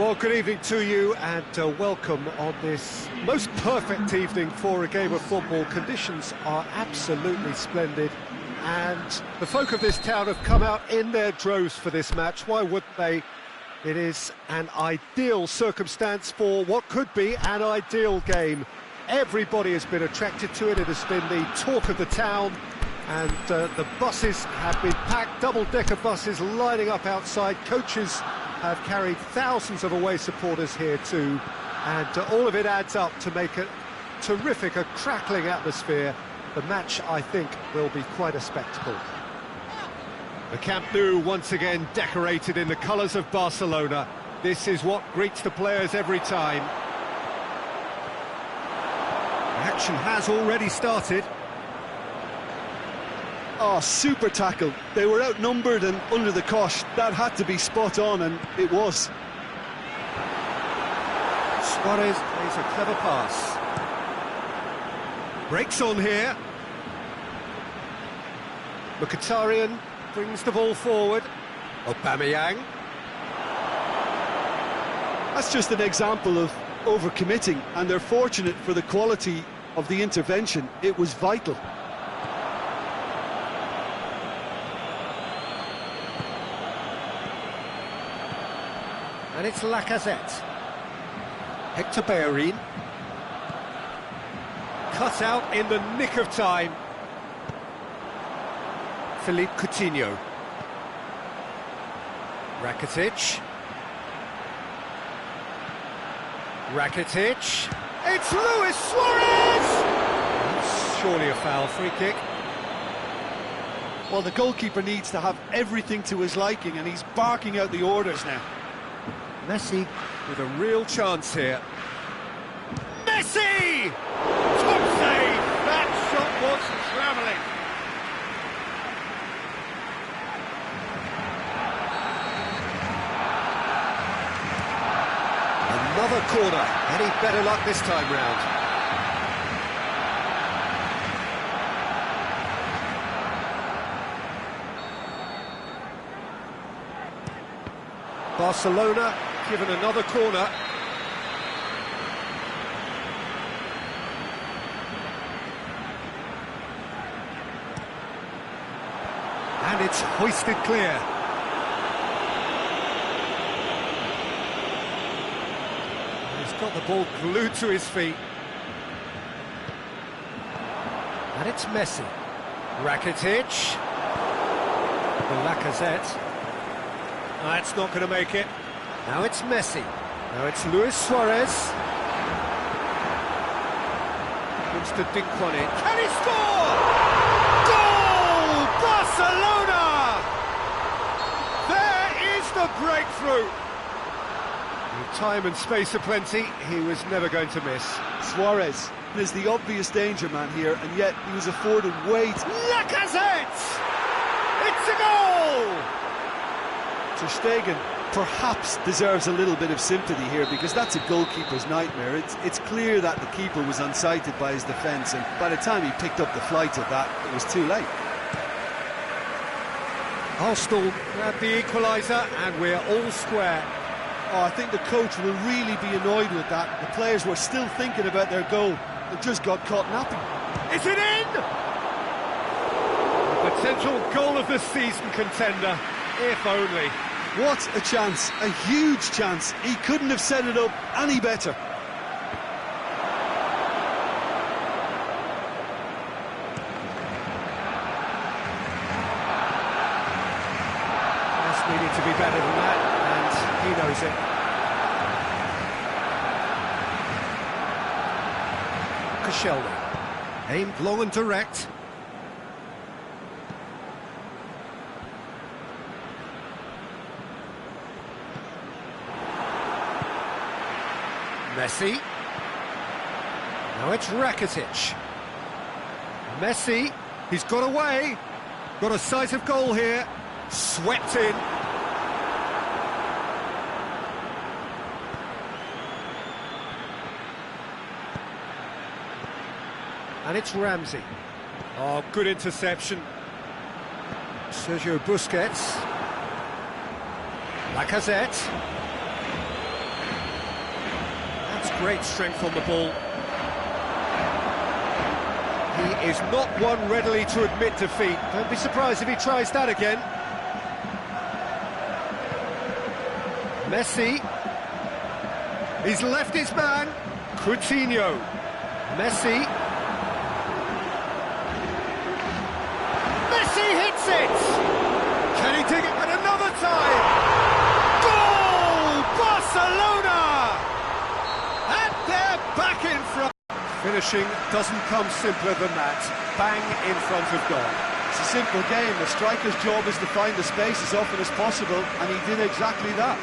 Well, good evening to you and welcome on this most perfect evening for a game of football. Conditions are absolutely splendid and the folk of this town have come out in their droves for this match. Why wouldn't they? It is an ideal circumstance for what could be an ideal game. Everybody has been attracted to it. It has been the talk of the town, and the buses have been packed, double-decker buses lining up outside. Coaches have carried thousands of away supporters here too, and all of it adds up to make a terrific, a crackling atmosphere. The match, I think, will be quite a spectacle. The Camp Nou once again decorated in the colours of Barcelona. This is what greets the players every time. The action has already started. Oh, super tackle. They were outnumbered and under the cosh. That had to be spot on, and it was. Suarez plays a clever pass. Breaks on here. Mkhitaryan brings the ball forward. Aubameyang. That's just an example of overcommitting, and they're fortunate for the quality of the intervention. It was vital. And it's Lacazette. Hector Bellerin. Cut out in the nick of time. Philippe Coutinho. Rakitic. It's Luis Suarez! That's surely a foul, free kick. Well, the goalkeeper needs to have everything to his liking, and he's barking out the orders now. Messi with a real chance here. Messi! Top save! That shot was travelling. Another corner. Any better luck this time round? Barcelona given another corner. And it's hoisted clear. He's got the ball glued to his feet. And it's Messi. Rakitic. Lacazette. That's not going to make it. Now it's Messi. Now it's Luis Suarez. Wants to dink one in. Can he score? Goal! Barcelona! There is the breakthrough. With time and space aplenty, he was never going to miss. Suarez is the obvious danger man here, and yet he was afforded weight. Lacazette! It's a goal! Ter Stegen perhaps deserves a little bit of sympathy here, because that's a goalkeeper's nightmare. It's clear that the keeper was unsighted by his defence, and by the time he picked up the flight of that, it was too late. Arsenal grab the equaliser, and we're all square. Oh, I think the coach will really be annoyed with that. The players were still thinking about their goal and just got caught napping. Is it in? A potential goal of the season contender, if only. What a chance, a huge chance. He couldn't have set it up any better. Just needed to be better than that, and he knows it. Koscielny, aimed long and direct. Messi. Now it's Rakitic. Messi, he's got away. Got a sight of goal here. Swept in. And it's Ramsey. Oh, good interception. Sergio Busquets. Lacazette. Great strength on the ball. He is not one readily to admit defeat. Don't be surprised if he tries that again. Messi. He's left his man. Coutinho. Messi. Messi hits it! Can he dig it at another time? Goal! Barcelona! And they're back in front. Finishing doesn't come simpler than that. Bang in front of goal. It's a simple game. The striker's job is to find the space as often as possible, and he did exactly that.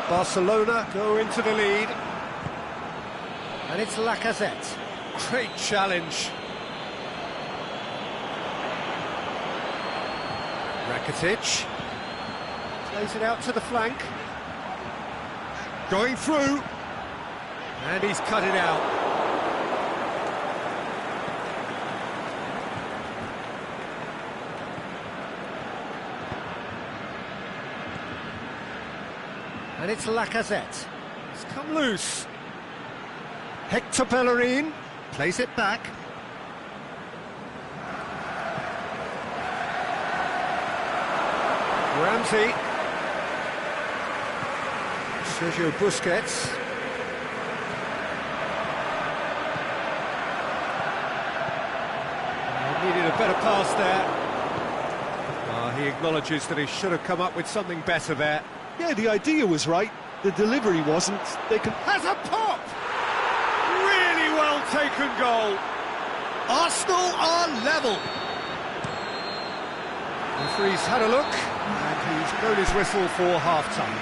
Barcelona go into the lead. And it's Lacazette. Great challenge. Rakitic. Plays it out to the flank. Going through. And he's cut it out. And it's Lacazette. It's come loose. Hector Bellerin plays it back. Ramsey. Sergio Busquets. Needed a better pass there. He acknowledges that he should have come up with something better there. Yeah, the idea was right. The delivery wasn't. Has a pop! Really well taken goal. Arsenal are level. The referee's had a look, and he's blown his whistle for half-time.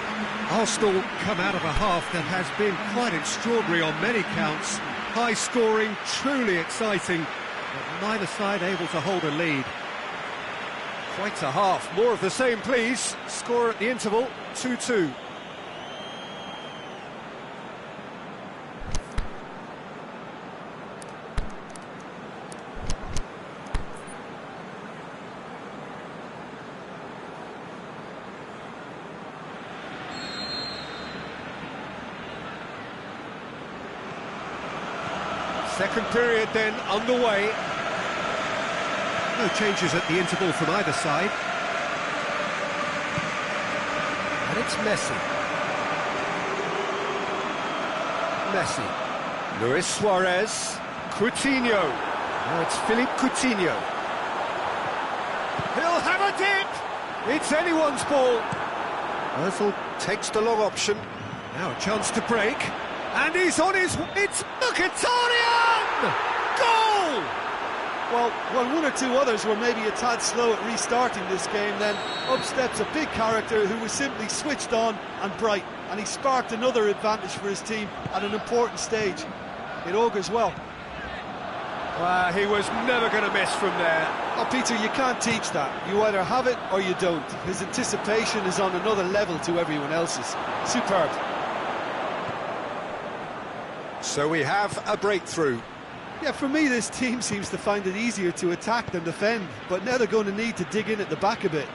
Arsenal come out of a half that has been quite extraordinary on many counts. High-scoring, truly exciting, but neither side able to hold a lead. Quite a half. More of the same, please. Score at the interval, 2-2. Second period then underway. No changes at the interval from either side. And it's Messi. Luis Suarez. Coutinho. Now it's Philippe Coutinho. He'll have a dip! It's anyone's ball. Ozil takes the long option. Now a chance to break. And he's on his... It's Mkhitaryan! Goal! Well, one or two others were maybe a tad slow at restarting this game, then up steps a big character who was simply switched on and bright, and he sparked another advantage for his team at an important stage. It augurs well. Well, he was never going to miss from there. Oh, Peter, you can't teach that. You either have it or you don't. His anticipation is on another level to everyone else's. Superb. So we have a breakthrough. Yeah, for me, this team seems to find it easier to attack than defend, but now they're going to need to dig in at the back a bit.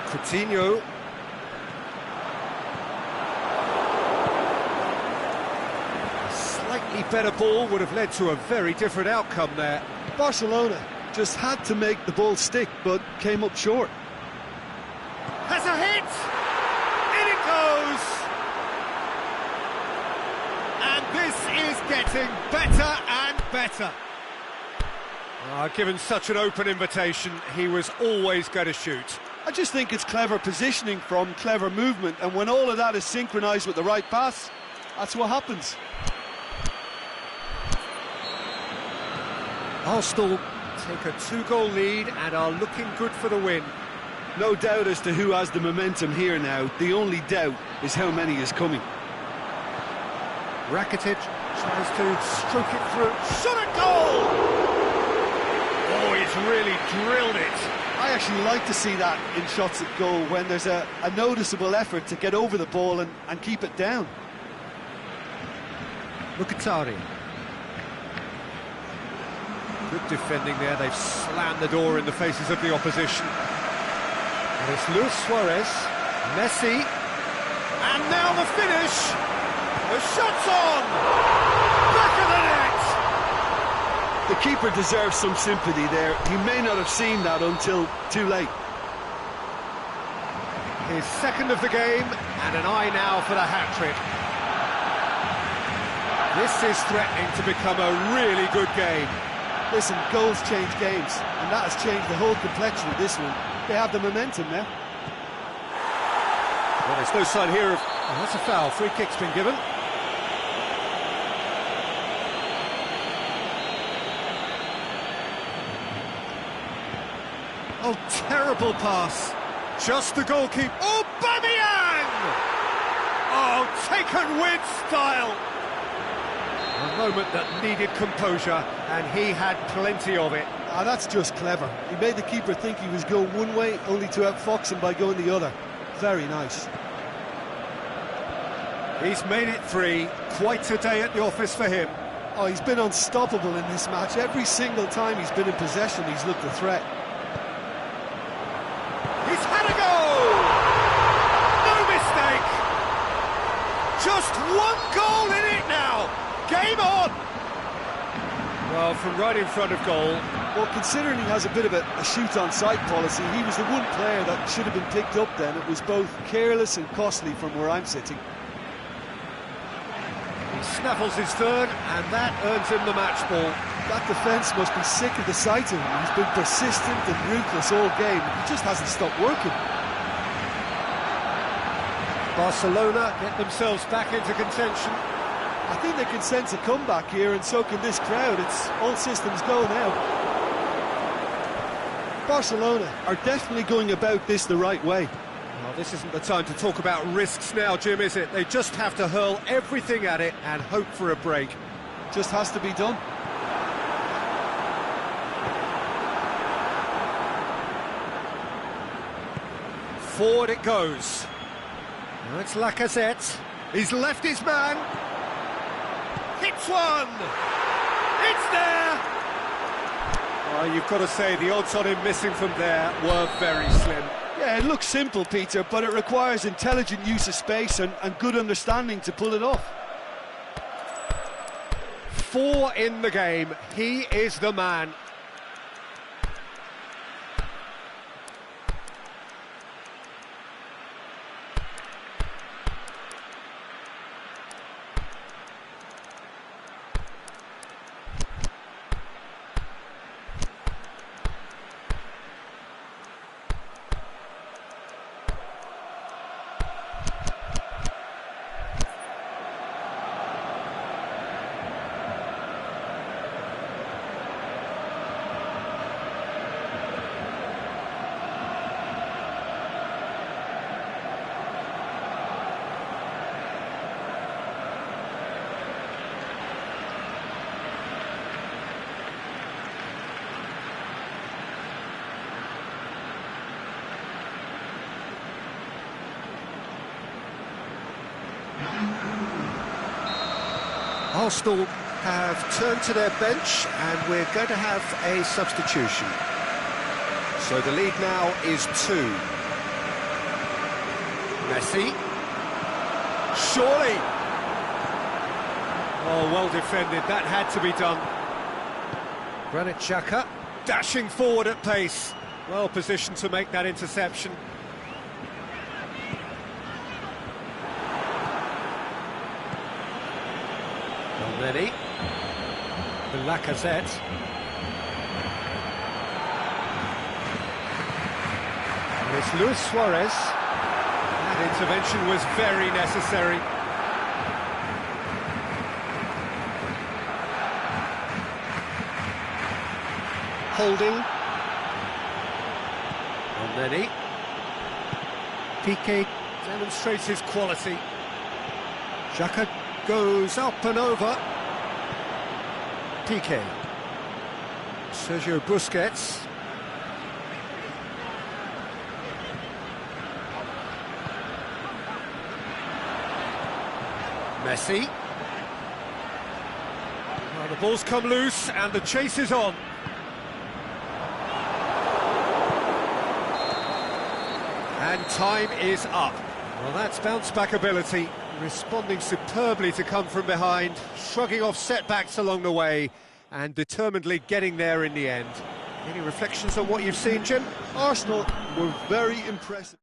Coutinho. A slightly better ball would have led to a very different outcome there. Barcelona just had to make the ball stick, but came up short. Has a hit! In it goes! And this is getting better and better. Given such an open invitation, he was always going to shoot. I just think it's clever positioning from clever movement, and when all of that is synchronised with the right pass, that's what happens. Arsenal take a 2-goal lead and are looking good for the win. No doubt as to who has the momentum here now. The only doubt is how many is coming. Rakitic tries to stroke it through. Shot at goal! Oh, he's really drilled it. I actually like to see that in shots at goal, when there's a noticeable effort to get over the ball and keep it down. Mkhitaryan. Good defending there. They've slammed the door in the faces of the opposition. And it's Luis Suarez. Messi, and now the finish. The shot's on. Back of the net. The keeper deserves some sympathy there. He may not have seen that until too late. His second of the game, and an eye now for the hat-trick. This is threatening to become a really good game. Listen, goals change games, and that has changed the whole complexion of this one. They have the momentum now. Well, there's no sign here of... Oh, that's a foul. Free kick's been given. Oh, terrible pass. Just the goalkeeper. Oh, Aubameyang! Oh, taken with style. A moment that needed composure, and he had plenty of it. Ah, that's just clever. He made the keeper think he was going one way, only to outfox him by going the other. Very nice. He's made it 3. Quite a day at the office for him. Oh, he's been unstoppable in this match. Every single time he's been in possession, he's looked a threat. He's had a go! No mistake! Just one goal in it now! Game on! Well, from right in front of goal. Well, considering he has a bit of a shoot-on-sight policy, he was the one player that should have been picked up then. It was both careless and costly from where I'm sitting. He snaffles his third, and that earns him the match ball. That defence must be sick of the sight of him. He's been persistent and ruthless all game. He just hasn't stopped working. Barcelona get themselves back into contention. I think they can sense a comeback here, and so can this crowd. It's all systems go now. Barcelona are definitely going about this the right way. Well, this isn't the time to talk about risks now, Jim, is it? They just have to hurl everything at it and hope for a break. Just has to be done. Forward it goes. Now it's Lacazette. He's left his man. Hits one! It's there! Oh, you've got to say, the odds on him missing from there were very slim. Yeah, it looks simple, Peter, but it requires intelligent use of space and good understanding to pull it off. 4 in the game. He is the man. Arsenal have turned to their bench, and we're going to have a substitution. So the lead now is 2. Messi. Surely! Oh, well defended. That had to be done. Granit Xhaka dashing forward at pace. Well positioned to make that interception. Already. The Lacazette. And it's Luis Suarez. That intervention was very necessary. Holding. Already. Piqué demonstrates his quality. Xhaka goes up and over. Piqué. Sergio Busquets. Messi. Well, the ball's come loose and the chase is on. And time is up. Well, that's bounce-back ability, responding superbly to come from behind, shrugging off setbacks along the way, and determinedly getting there in the end. Any reflections on what you've seen, Jim? Arsenal were very impressive.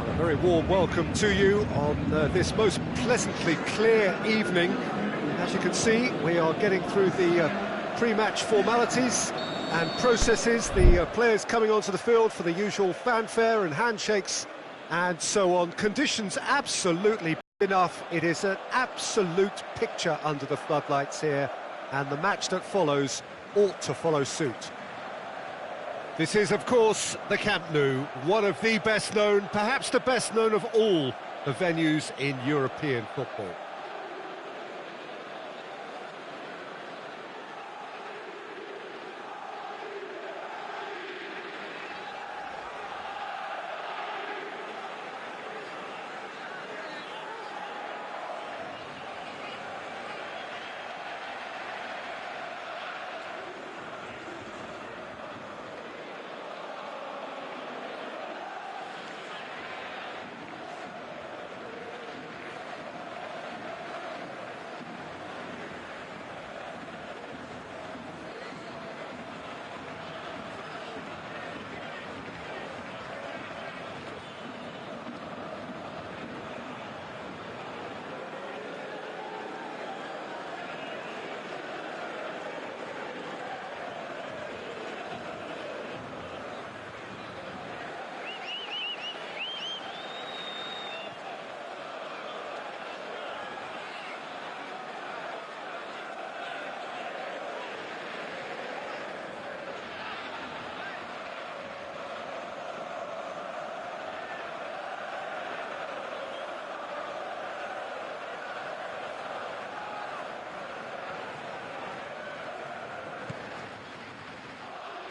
A very warm welcome to you on this most pleasantly clear evening. As you can see, we are getting through the pre-match formalities and processes, the players coming onto the field for the usual fanfare and handshakes and so on. Conditions absolutely enough. It is an absolute picture under the floodlights here, and the match that follows ought to follow suit. This is, of course, the Camp Nou, one of the best known, perhaps the best known of all the venues in European football.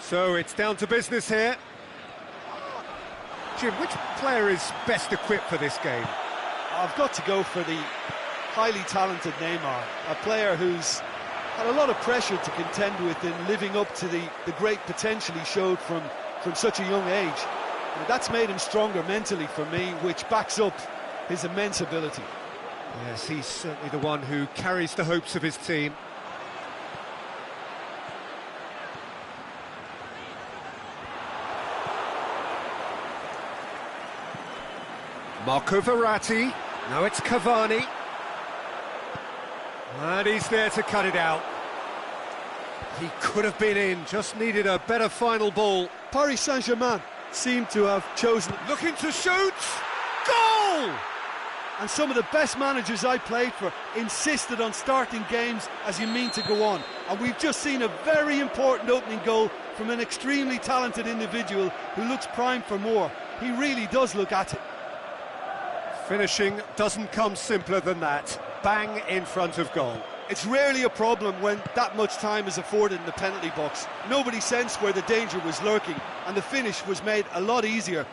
So it's down to business here. Jim, which player is best equipped for this game? I've got to go for the highly talented Neymar, a player who's had a lot of pressure to contend with in living up to the great potential he showed from such a young age. And that's made him stronger mentally for me, which backs up his immense ability. Yes, he's certainly the one who carries the hopes of his team. Marco Verratti, now it's Cavani. And he's there to cut it out. He could have been in, just needed a better final ball. Paris Saint-Germain seem to have chosen... Looking to shoot! Goal! And some of the best managers I played for insisted on starting games as you mean to go on. And we've just seen a very important opening goal from an extremely talented individual who looks primed for more. He really does look at it. Finishing doesn't come simpler than that. Bang in front of goal. It's rarely a problem when that much time is afforded in the penalty box. Nobody sensed where the danger was lurking, and the finish was made a lot easier.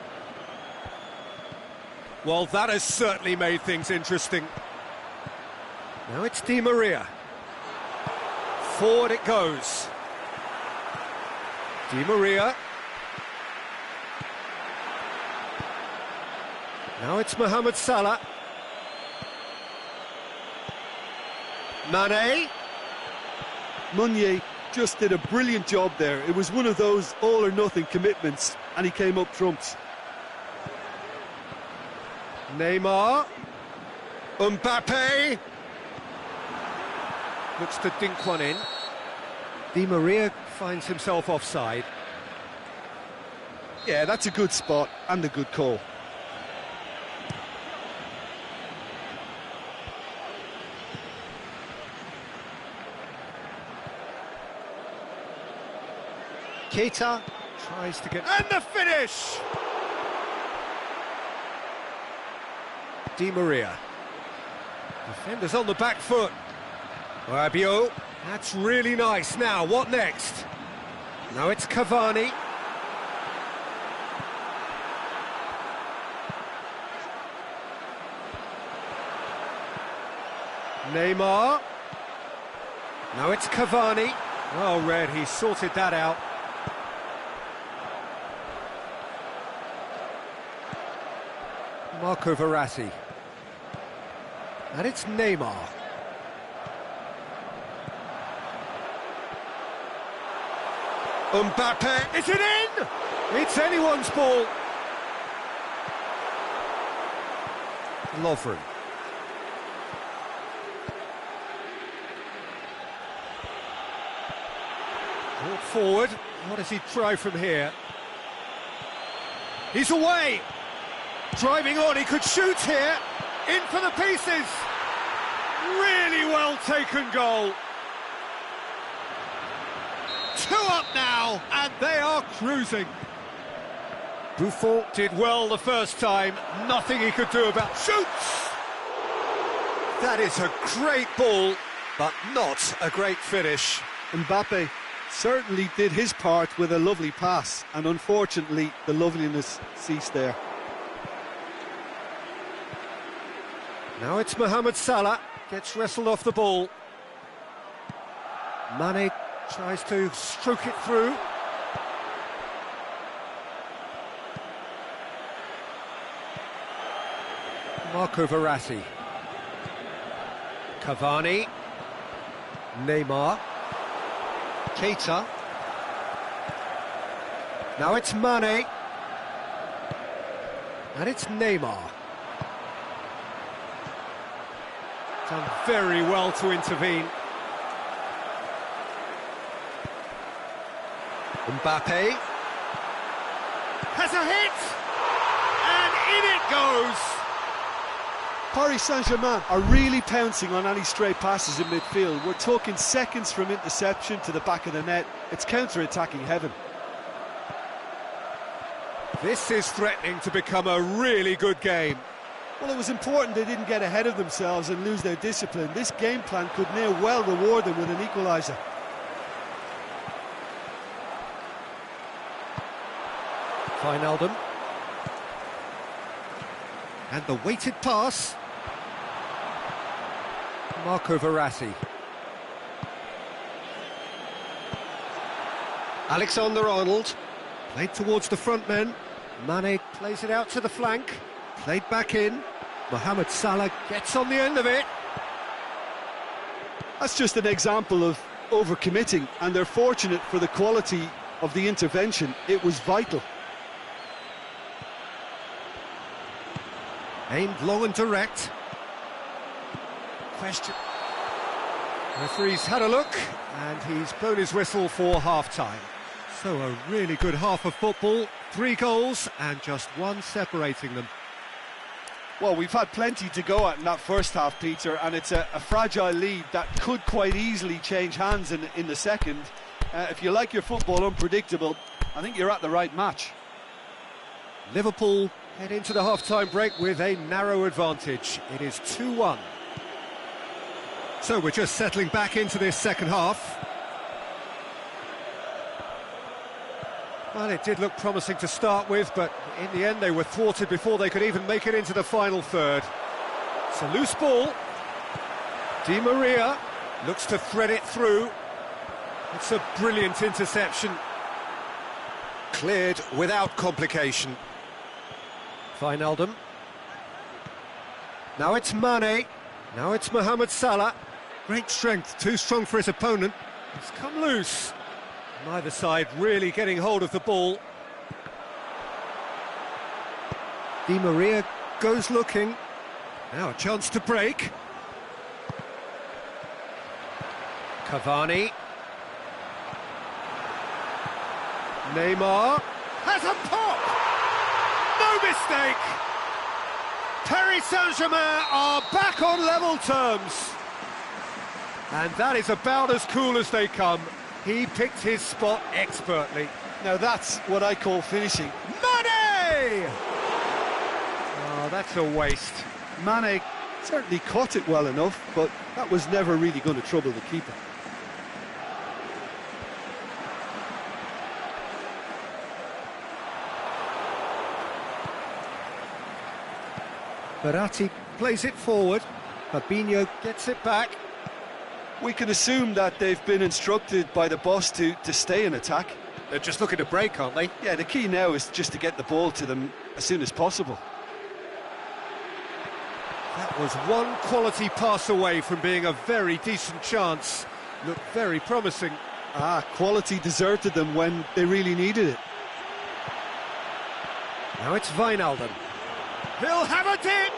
Well, that has certainly made things interesting. Now it's Di Maria. Forward it goes. Di Maria. Now it's Mohamed Salah. Mane. Meunier just did a brilliant job there. It was one of those all-or-nothing commitments, and he came up trumps. Neymar. Mbappe. Looks to dink one in. Di Maria finds himself offside. Yeah, that's a good spot and a good call. Keita tries to get... And the finish! Di Maria. Defenders on the back foot. Rabiot. That's really nice. Now, what next? Now it's Cavani. Neymar. Now it's Cavani. Well read, he sorted that out. Marco Verratti. And it's Neymar. Mbappe, is it in? It's anyone's ball. Lovren. Brought forward. What does he try from here? He's away. Driving on, he could shoot here. In for the pieces. Really well taken goal. 2 up now, and they are cruising. Buffon did well the first time. Nothing he could do about... Shoots! That is a great ball, but not a great finish. Mbappe certainly did his part with a lovely pass, and unfortunately the loveliness ceased there. Now it's Mohamed Salah, gets wrestled off the ball. Mane tries to stroke it through. Marco Verratti. Cavani. Neymar. Keita. Now it's Mane. And it's Neymar. Done very well to intervene. Mbappe has a hit, and in it goes. Paris Saint-Germain are really pouncing on any stray passes in midfield. We're talking seconds from interception to the back of the net. It's counter-attacking heaven. This is threatening to become a really good game. Well, it was important they didn't get ahead of themselves and lose their discipline. This game plan could near well reward them with an equaliser. Wijnaldum. And the weighted pass. Marco Verratti. Alexander-Arnold. Played towards the front men. Mane plays it out to the flank. Played back in. Mohamed Salah gets on the end of it. That's just an example of overcommitting, and they're fortunate for the quality of the intervention. It was vital. Aimed long and direct. Question. Referee's had a look, and he's blown his whistle for half-time. So a really good half of football, 3 goals and just one separating them. Well, we've had plenty to go at in that first half, Peter, and it's a fragile lead that could quite easily change hands in the second. If you like your football unpredictable, I think you're at the right match. Liverpool head into the half-time break with a narrow advantage. It is 2-1. So we're just settling back into this second half. Well, it did look promising to start with, but in the end they were thwarted before they could even make it into the final third. It's a loose ball. Di Maria looks to thread it through. It's a brilliant interception. Cleared without complication. Wijnaldum. Now it's Mane. Now it's Mohamed Salah. Great strength, too strong for his opponent. It's come loose. Neither side really getting hold of the ball. Di Maria goes looking. Now a chance to break. Cavani. Neymar has a pop! No mistake! Paris Saint-Germain are back on level terms. And that is about as cool as they come. He picked his spot expertly. Now that's what I call finishing. Mane! Oh, that's a waste. Mane certainly caught it well enough, but that was never really going to trouble the keeper. Verratti plays it forward. Fabinho gets it back. We can assume that they've been instructed by the boss to stay in attack. They're just looking to break, aren't they? Yeah, the key now is just to get the ball to them as soon as possible. That was one quality pass away from being a very decent chance. Looked very promising. Quality deserted them when they really needed it. Now it's Wijnaldum. He'll have a dip!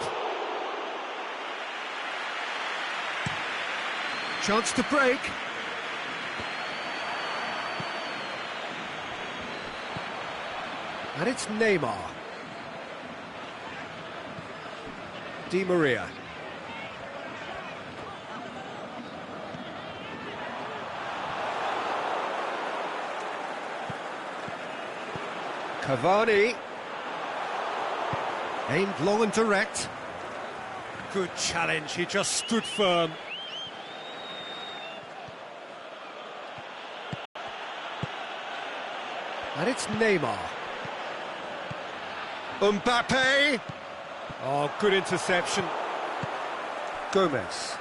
Chance to break. And it's Neymar. Di Maria. Cavani. Aimed long and direct. Good challenge, he just stood firm. And it's Neymar. Mbappe. Oh, good interception. Gomez.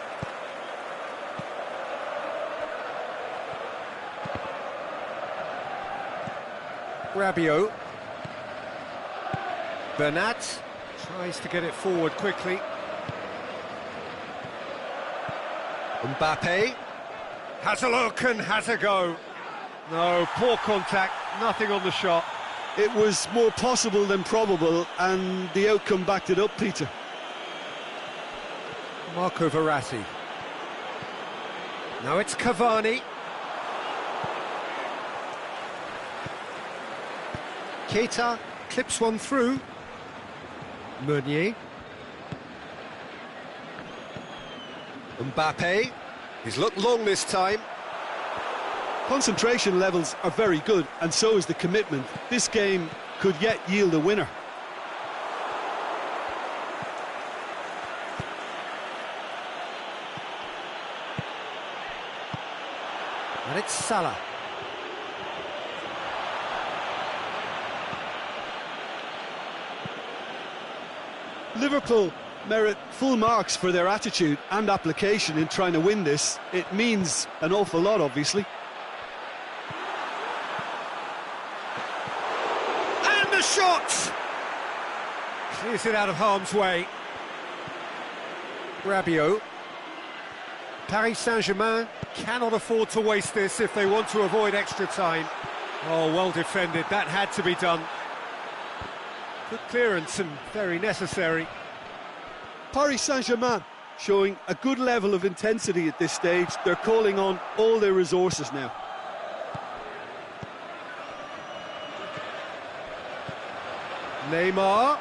Rabiot. Bernat tries to get it forward quickly. Mbappe has a look and has a go. No, poor contact, nothing on the shot. It was more possible than probable, and the outcome backed it up, Peter. Marco Verratti. Now it's Cavani. Keita clips one through. Meunier. Mbappe. He's looked long this time. Concentration levels are very good, and so is the commitment. This game could yet yield a winner. And it's Salah. Liverpool merit full marks for their attitude and application in trying to win this. It means an awful lot, obviously. And the shot! Clears it out of harm's way. Rabiot. Paris Saint-Germain cannot afford to waste this if they want to avoid extra time. Oh, well defended, that had to be done. Good clearance and very necessary. Paris Saint-Germain showing a good level of intensity at this stage. They're calling on all their resources now. Neymar.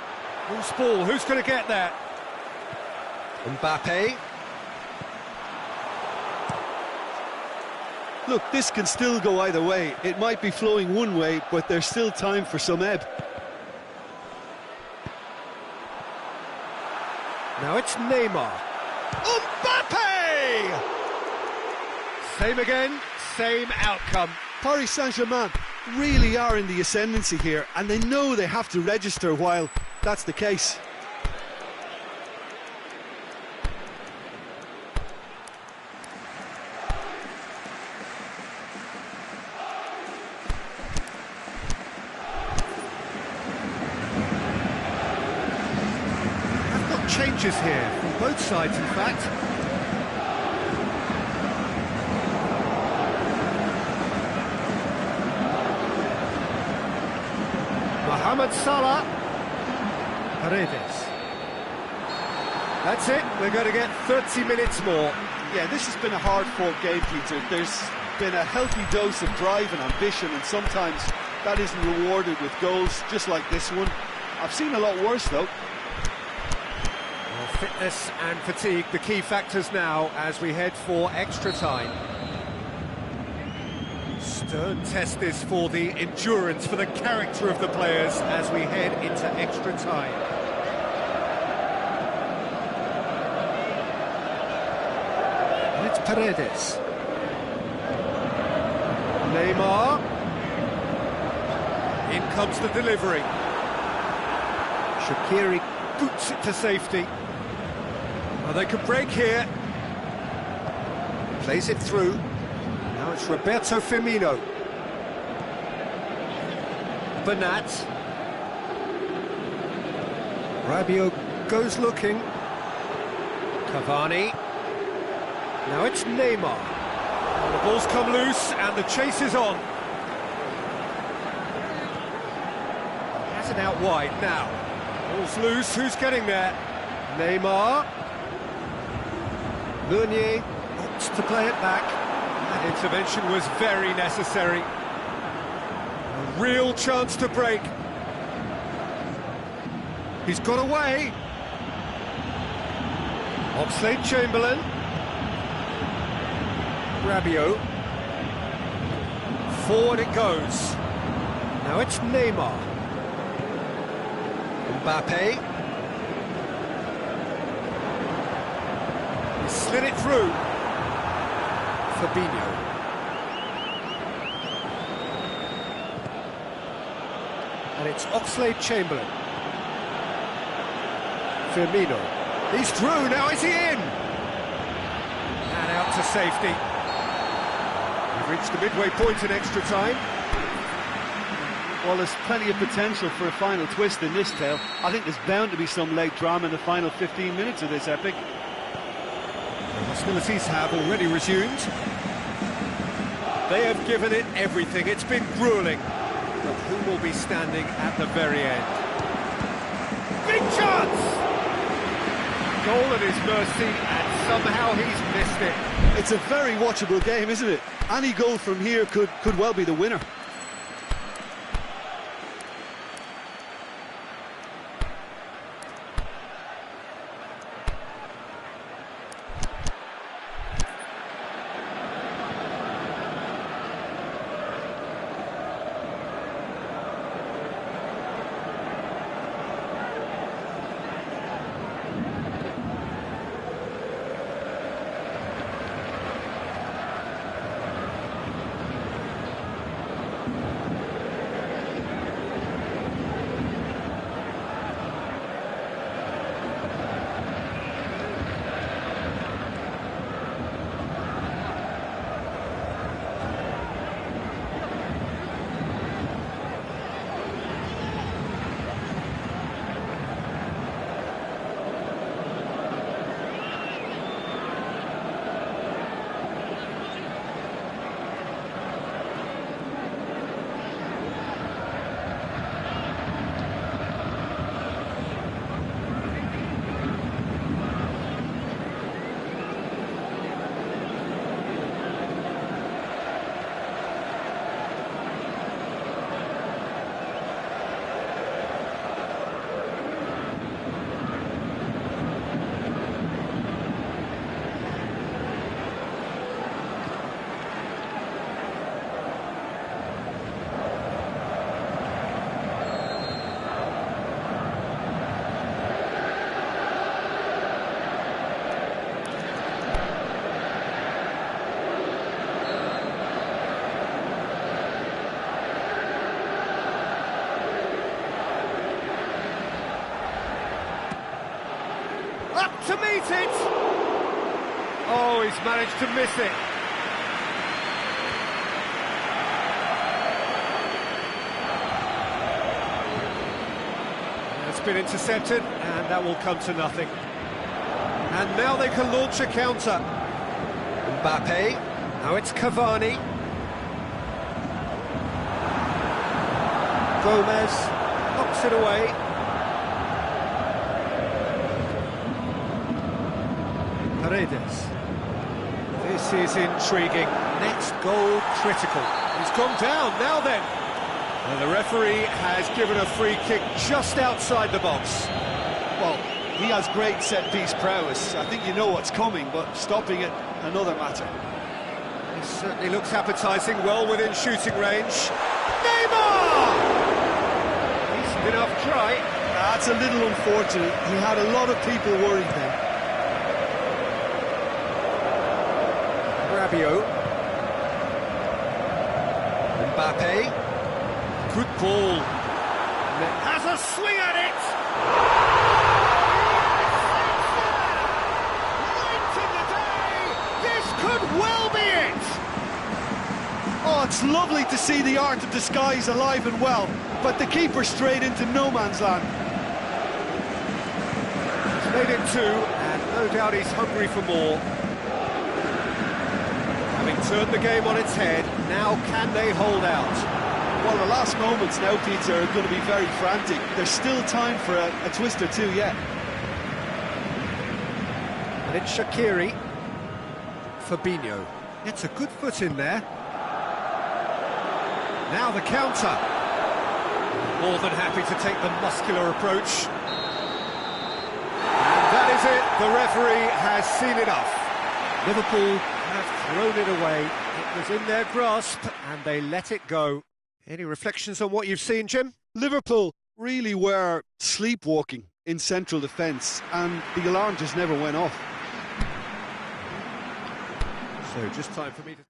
Loose ball, who's going to get that? Mbappe. Look, this can still go either way. It might be flowing one way, but there's still time for some ebb. Now it's Neymar. Mbappe! Same again, same outcome. Paris Saint-Germain really are in the ascendancy here, and they know they have to register while that's the case. Changes here from both sides, in fact. Mohamed Salah. Paredes. That's it, we're going to get 30 minutes more. Yeah, this has been a hard-fought game, Peter. There's been a healthy dose of drive and ambition, and sometimes that isn't rewarded with goals, just like this one. I've seen a lot worse, though. Fitness and fatigue, the key factors now as we head for extra time. Stern test this for the endurance, for the character of the players as we head into extra time. And it's Paredes. Neymar. In comes the delivery. Shaqiri boots it to safety. Well, they could break here. Plays it through. Now it's Roberto Firmino. Bernat. Rabiot goes looking. Cavani. Now it's Neymar. The ball's come loose and the chase is on. Has it out wide now. Ball's loose, who's getting there? Neymar. Meunier opts to play it back. That intervention was very necessary. A real chance to break. He's got away. Oxlade-Chamberlain. Rabiot. Forward it goes. Now it's Neymar. Mbappe. He slid it through. Fabinho. And it's Oxlade-Chamberlain. Firmino. He's through, now is he in? And out to safety. We've reached the midway point in extra time. Well, there's plenty of potential for a final twist in this tale. I think there's bound to be some late drama in the final 15 minutes of this epic. The hostilities have already resumed. They have given it everything. It's been gruelling. But who will be standing at the very end? Big chance! Goal at his mercy, and somehow he's missed it. It's a very watchable game, isn't it? Any goal from here could well be the winner. to meet it! Oh, he's managed to miss it. It's been intercepted, and that will come to nothing. And now they can launch a counter. Mbappe, now it's Cavani. Gomez knocks it away. Paredes. This is intriguing. Next goal critical. He's gone down, now then. And the referee has given a free kick just outside the box. Well, he has great set-piece prowess. I think you know what's coming, but stopping it, another matter. This certainly looks appetising, well within shooting range. Neymar! Decent enough try. That's a little unfortunate. He had a lot of people worried then. Rabiot. Mbappe. Good ball. Has a swing at it! Late in the day! This could well be it! Oh, it's lovely to see the art of disguise alive and well, but the keeper straight into no man's land. He's made it two, and no doubt he's hungry for more. Having turned the game on its head, now can they hold out? Well, the last moments now, Peter, are going to be very frantic. There's still time for a twist or two yet. And it's Shaqiri. Fabinho gets a good foot in there. Now the counter. More than happy to take the muscular approach. And that is it. The referee has seen enough. Liverpool have thrown it away. It was in their grasp and they let it go. Any reflections on what you've seen, Jim? Liverpool really were sleepwalking in central defence, and the alarm just never went off. So just time for me to...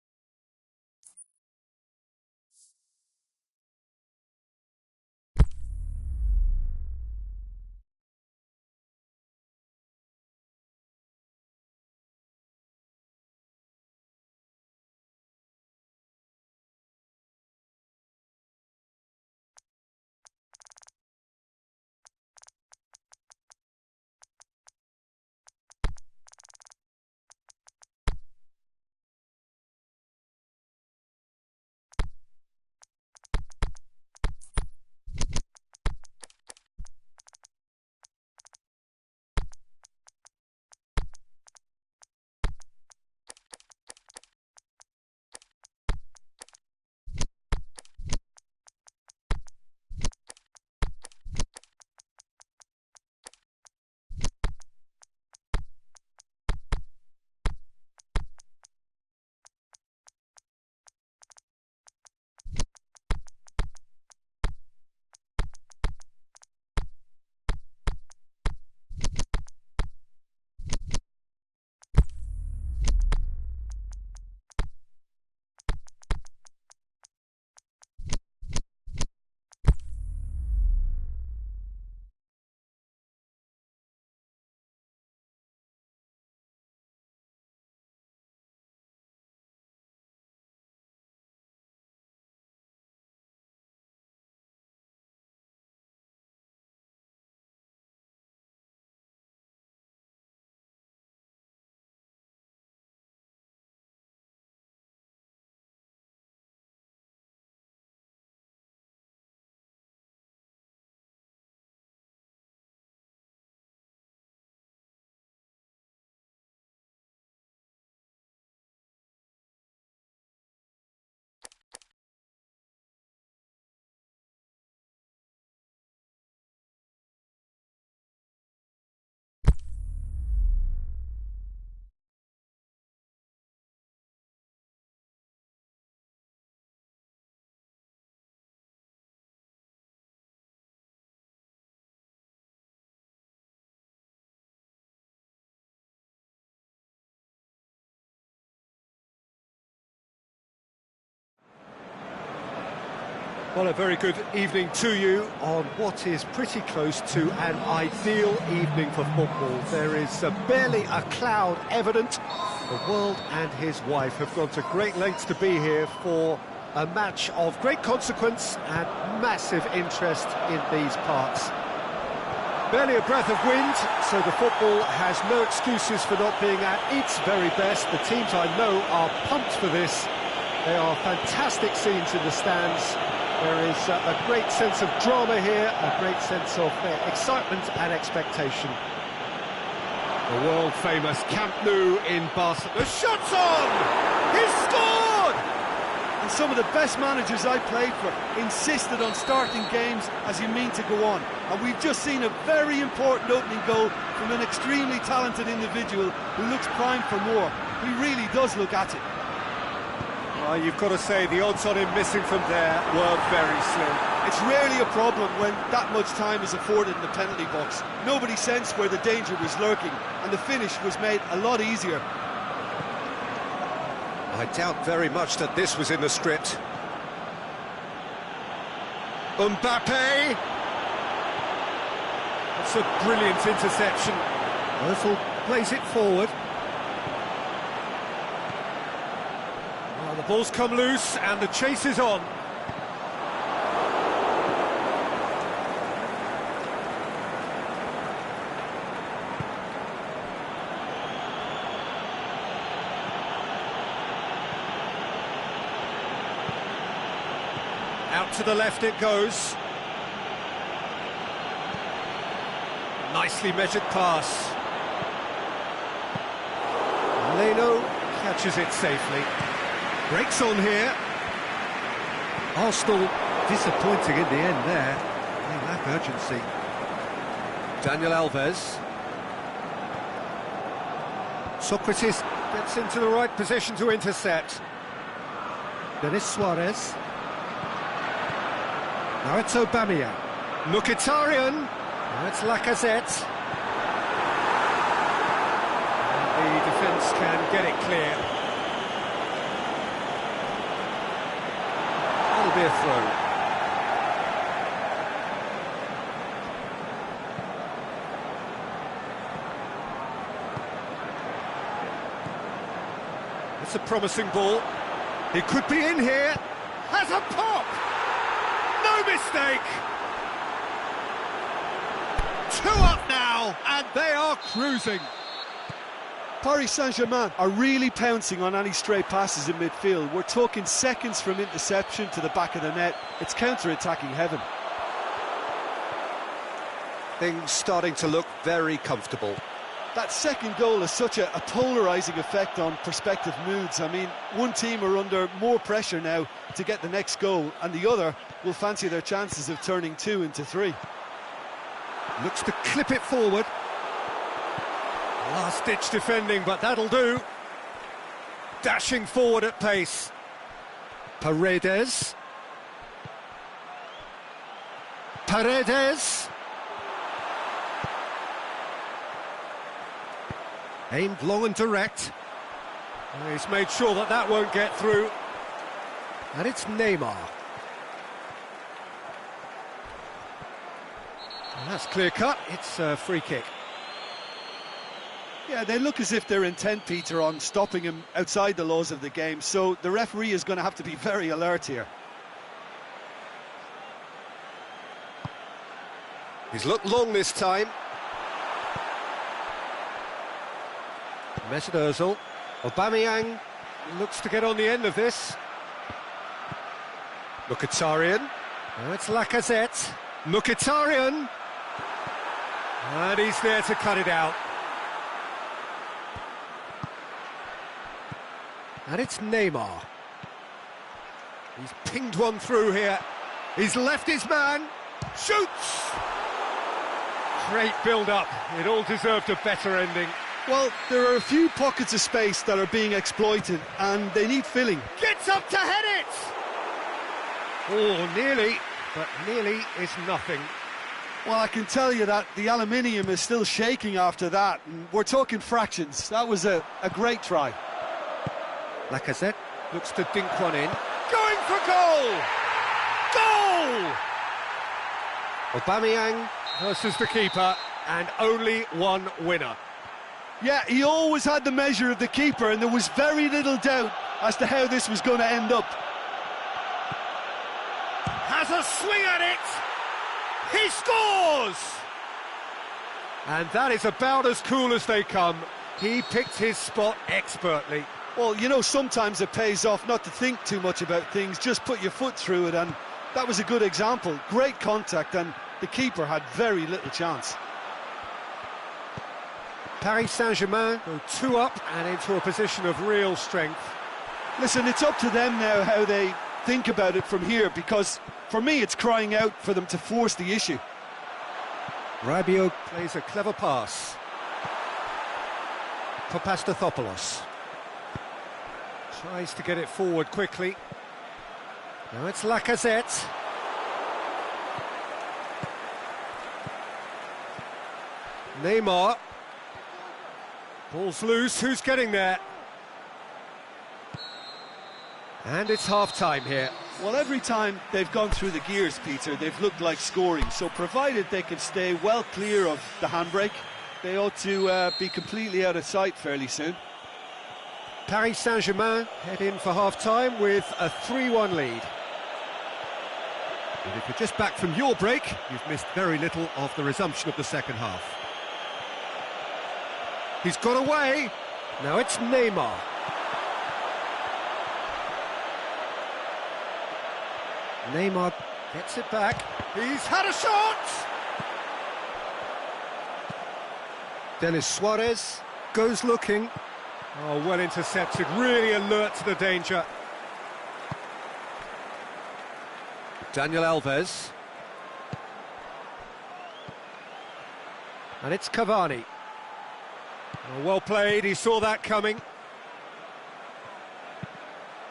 Well, a very good evening to you on what is pretty close to an ideal evening for football. There is barely a cloud evident. The world and his wife have gone to great lengths to be here for a match of great consequence and massive interest in these parts. Barely a breath of wind, so the football has no excuses for not being at its very best. The teams I know are pumped for this. They are fantastic scenes in the stands. There is a great sense of drama here, a great sense of excitement and expectation. The world-famous Camp Nou in Barcelona. The shot's on! He's scored! And some of the best managers I played for insisted on starting games as you mean to go on. And we've just seen a very important opening goal from an extremely talented individual who looks primed for more. He really does look at it. Well, you've got to say the odds on him missing from there were very slim. It's rarely a problem when that much time is afforded in the penalty box. Nobody sensed where the danger was lurking, and the finish was made a lot easier. I doubt very much that this was in the script. Mbappe! That's a brilliant interception. Ozil plays it forward. Well, the ball's come loose and the chase is on. Out to the left it goes. Nicely measured pass. Lionel catches it safely. Breaks on here. Arsenal disappointing in the end there. They lack urgency. Daniel Alves. Socrates gets into the right position to intercept. Denis Suarez. Now it's Aubameyang. Mkhitaryan. Now it's Lacazette. And the defence can get it clear. That'll be a throw. It's a promising ball. He could be in here. Has a pop! No mistake! 2 up now, and they are cruising. Paris Saint-Germain are really pouncing on any stray passes in midfield. We're talking seconds from interception to the back of the net. It's counter-attacking heaven. Things starting to look very comfortable. That second goal has such a polarising effect on prospective moods. I mean, one team are under more pressure now to get the next goal, and the other will fancy their chances of turning 2 into 3. Looks to clip it forward. Last-ditch defending, but that'll do. Dashing forward at pace. Paredes. Paredes. Aimed long and direct. He's made sure that that won't get through. And it's Neymar. And that's clear-cut. It's a free kick. Yeah, they look as if they're intent, Peter, on stopping him outside the laws of the game, so the referee is going to have to be very alert here. He's looked long this time. Mesut Ozil. Aubameyang looks to get on the end of this. Mkhitaryan. Now it's Lacazette. Mkhitaryan. And he's there to cut it out. And it's Neymar. He's pinged one through here. He's left his man. Shoots! Great build-up. It all deserved a better ending. Well, there are a few pockets of space that are being exploited, and they need filling. Gets up to head it! Oh, nearly, but nearly is nothing. Well, I can tell you that the aluminium is still shaking after that, and we're talking fractions. That was a great try. Lacazette looks to dink one in. Going for goal! Goal! Aubameyang versus the keeper, and only one winner. Yeah, he always had the measure of the keeper, and there was very little doubt as to how this was going to end up. Has a swing at it! He scores! And that is about as cool as they come. He picked his spot expertly. Well, you know, sometimes it pays off not to think too much about things, just put your foot through it, and that was a good example. Great contact, and the keeper had very little chance. Paris Saint-Germain go 2 up and into a position of real strength. Listen, it's up to them now how they think about it from here, because for me it's crying out for them to force the issue. Rabiot plays a clever pass. Papastathopoulos tries to get it forward quickly. Now it's Lacazette. Neymar. Ball's loose, who's getting there? And it's half-time here. Well, every time they've gone through the gears, Peter, they've looked like scoring. So provided they can stay well clear of the handbrake, they ought to be completely out of sight fairly soon. Paris Saint-Germain head in for half-time with a 3-1 lead. And if you're just back from your break, you've missed very little of the resumption of the second half. He's got away. Now it's Neymar. Neymar gets it back. He's had a shot! Denis Suarez goes looking. Oh, well intercepted, really alert to the danger. Daniel Alves. And it's Cavani. Oh, well played, he saw that coming.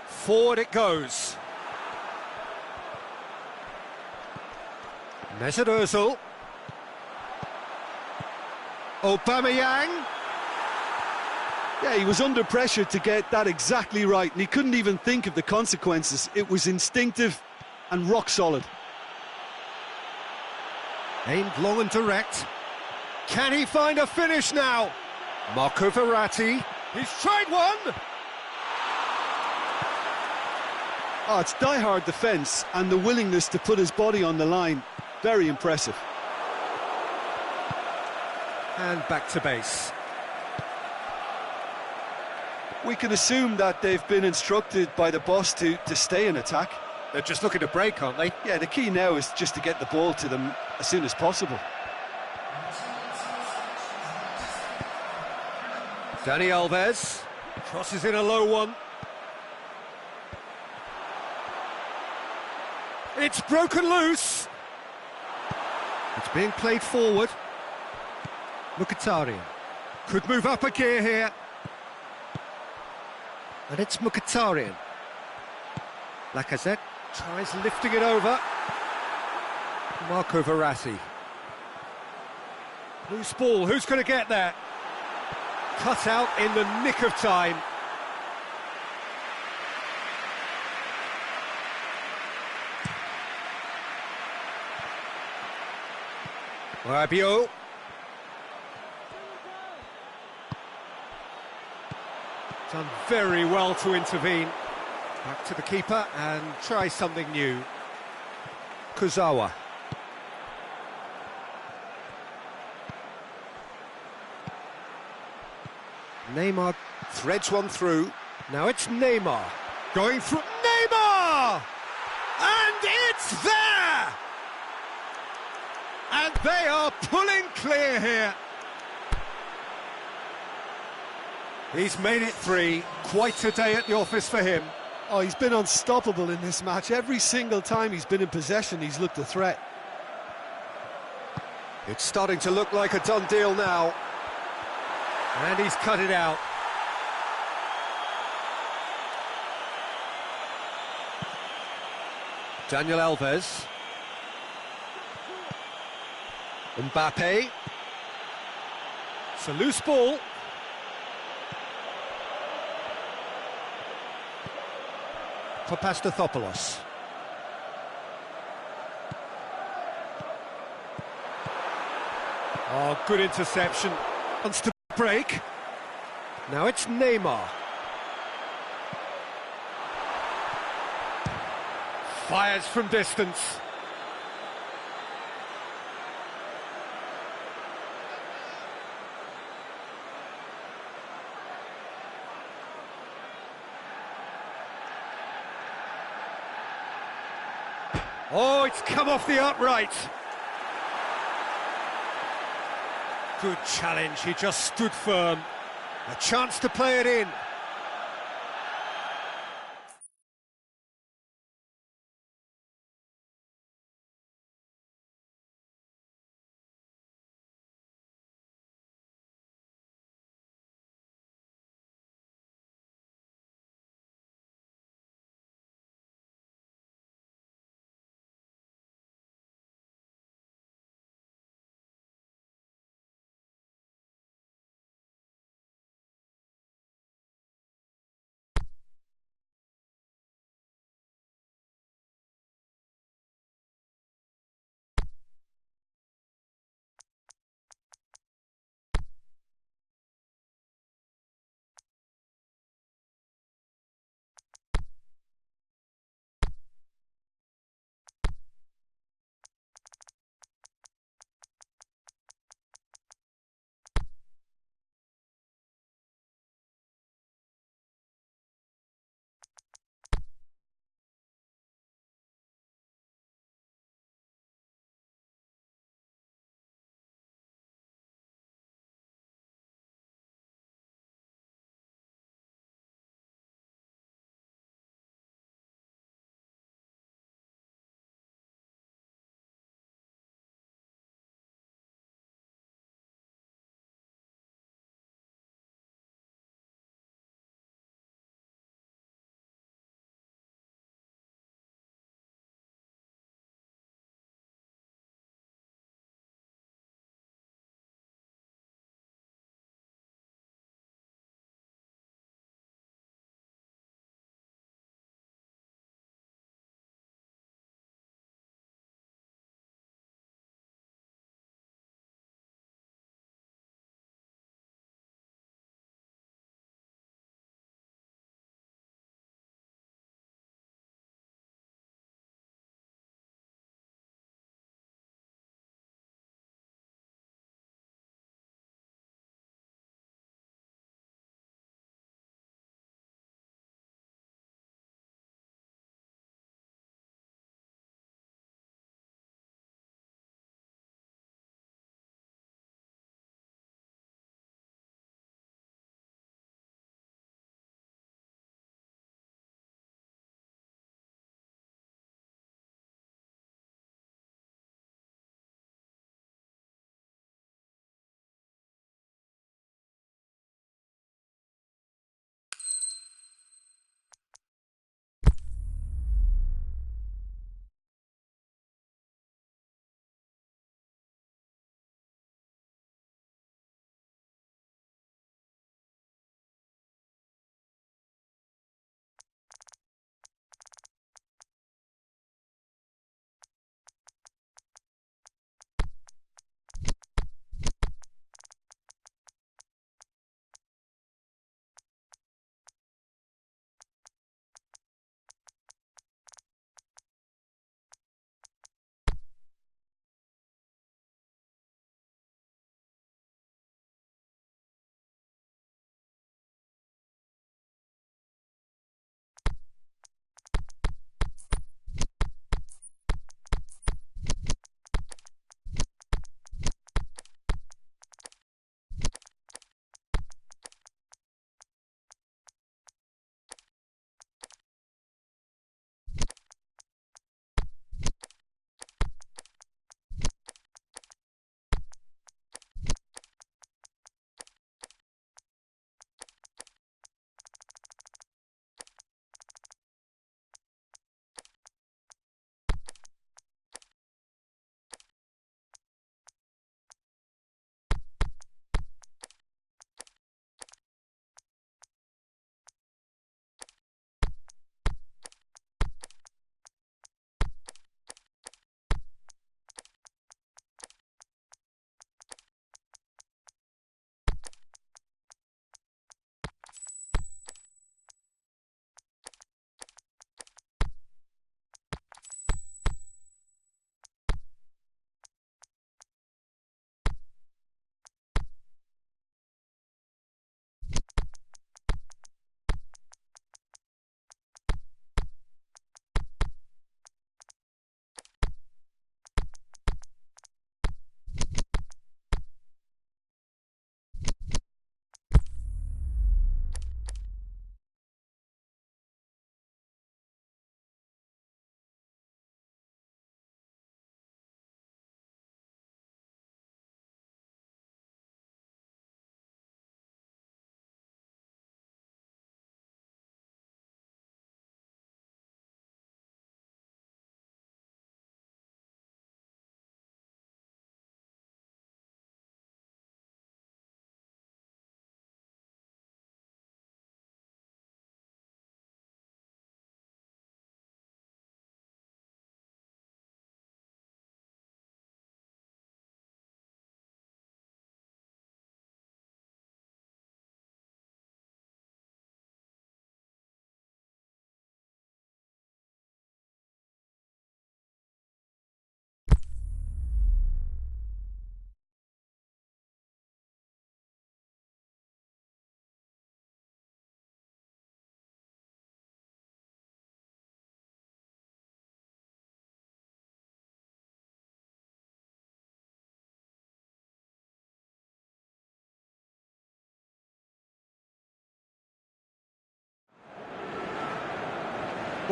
Forward it goes. Mesut Ozil. Aubameyang. Yeah, he was under pressure to get that exactly right, and he couldn't even think of the consequences. It was instinctive and rock solid. Aimed long and direct. Can he find a finish now? Marco Verratti. He's tried one! Oh, it's die-hard defence and the willingness to put his body on the line. Very impressive. And back to base. We can assume that they've been instructed by the boss to stay in attack. They're just looking to break, aren't they? Yeah, the key now is just to get the ball to them as soon as possible. Dani Alves crosses in a low one. It's broken loose. It's being played forward. Mkhitaryan could move up a gear here. And it's Mkhitaryan. Lacazette tries lifting it over. Marco Verratti. Loose ball, who's going to get there? Cut out in the nick of time. Rabiot. Done very well to intervene. Back to the keeper and try something new. Kurzawa. Neymar threads one through. Now it's Neymar. Going through. Neymar! And it's there! And they are pulling clear here. He's made it 3. Quite a day at the office for him. Oh, he's been unstoppable in this match. Every single time he's been in possession, he's looked a threat. It's starting to look like a done deal now. And he's cut it out. Daniel Alves. Mbappe. It's a loose ball. Papastathopoulos. Oh, good interception. Wants to break. Now it's Neymar. Fires from distance. Oh, it's come off the upright. Good challenge, he just stood firm. A chance to play it in.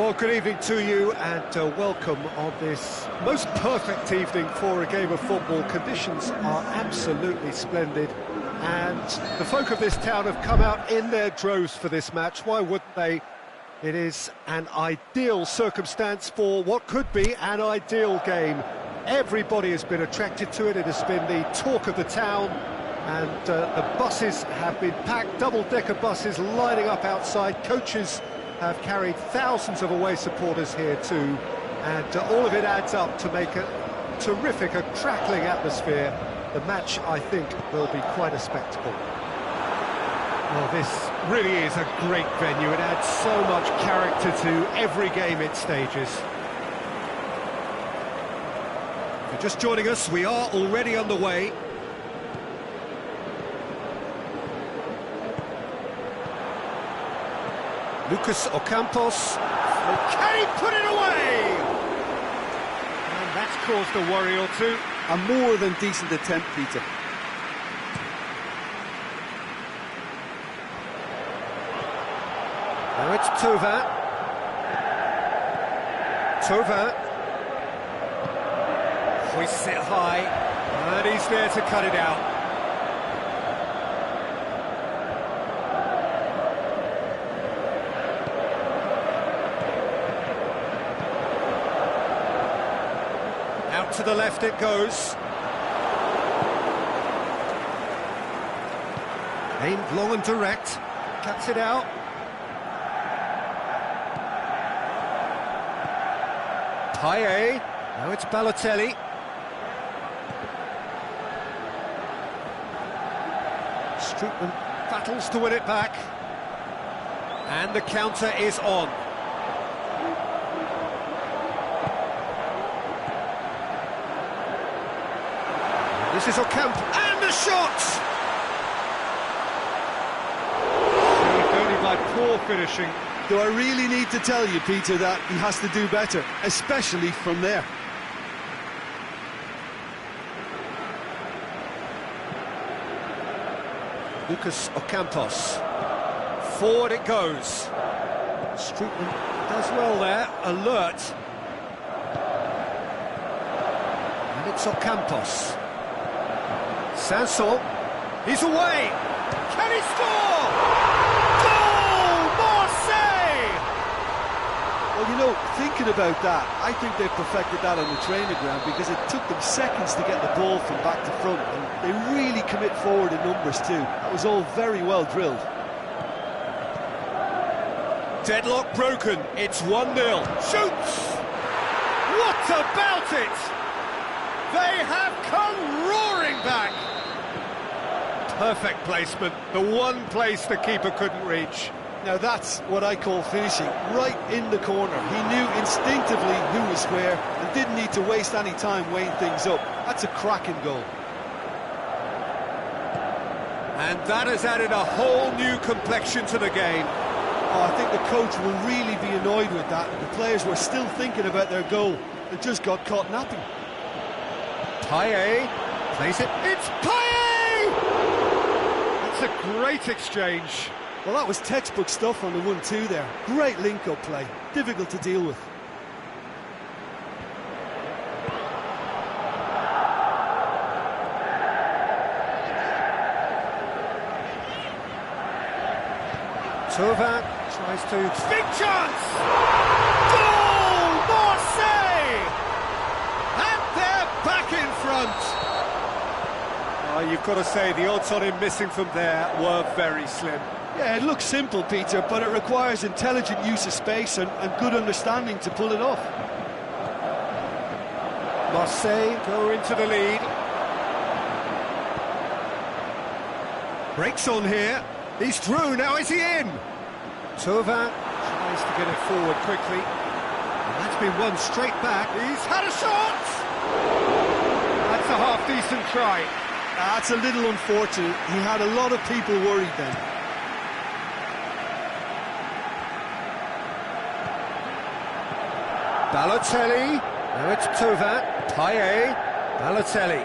Well, good evening to you and welcome on this most perfect evening for a game of football. Conditions are absolutely splendid and the folk of this town have come out in their droves for this match. Why wouldn't they? It is an ideal circumstance for what could be an ideal game. Everybody has been attracted to it. It has been the talk of the town and the buses have been packed, double-decker buses lining up outside. Coaches have carried thousands of away supporters here too, and all of it adds up to make a terrific, a crackling atmosphere. The match, I think, will be quite a spectacle. Well, this really is a great venue. It adds so much character to every game it stages. If you're just joining us, we are already underway. Lucas Ocampos, can he put it away? And that's caused a worry or two. A more than decent attempt, Peter. Now it's Thauvin. Thauvin. Hoists it high, and he's there to cut it out. Out to the left it goes. Aimed long and direct. Cuts it out. Payet. Now it's Balotelli. Strootman battles to win it back. And the counter is on. This is Ocampo, and the shot! Saved only by poor finishing. Do I really need to tell you, Peter, that he has to do better, especially from there? Lucas Ocampos. Forward it goes. Strootman does well there, alert. And it's Ocampos. Sanson, he's away! Can he score? Goal! Marseille! Well, you know, thinking about that, I think they've perfected that on the training ground because it took them seconds to get the ball from back to front, and they really commit forward in numbers too. That was all very well drilled. Deadlock broken, it's 1-0. Shoots! What about it? They have come roaring back! Perfect placement, the one place the keeper couldn't reach. Now that's what I call finishing, right in the corner. He knew instinctively who was where and didn't need to waste any time weighing things up. That's a cracking goal. And that has added a whole new complexion to the game. Oh, I think the coach will really be annoyed with that. The players were still thinking about their goal and just got caught napping. Payet plays it. It's Payet! That's a great exchange. Well, that was textbook stuff on the 1-2 there. Great link-up play. Difficult to deal with. Thauvin tries to... Big chance! Goal! Marseille! And they're back in front! Oh, you've got to say, the odds on him missing from there were very slim. Yeah, it looks simple, Peter, but it requires intelligent use of space and good understanding to pull it off. Marseille go into the lead. Breaks on here. He's through, now is he in? Thauvin tries to get it forward quickly. And that's been won straight back. He's had a shot! That's a half-decent try. That's a little unfortunate. He had a lot of people worried then. Balotelli. Now it's Thauvin. Payet. Balotelli.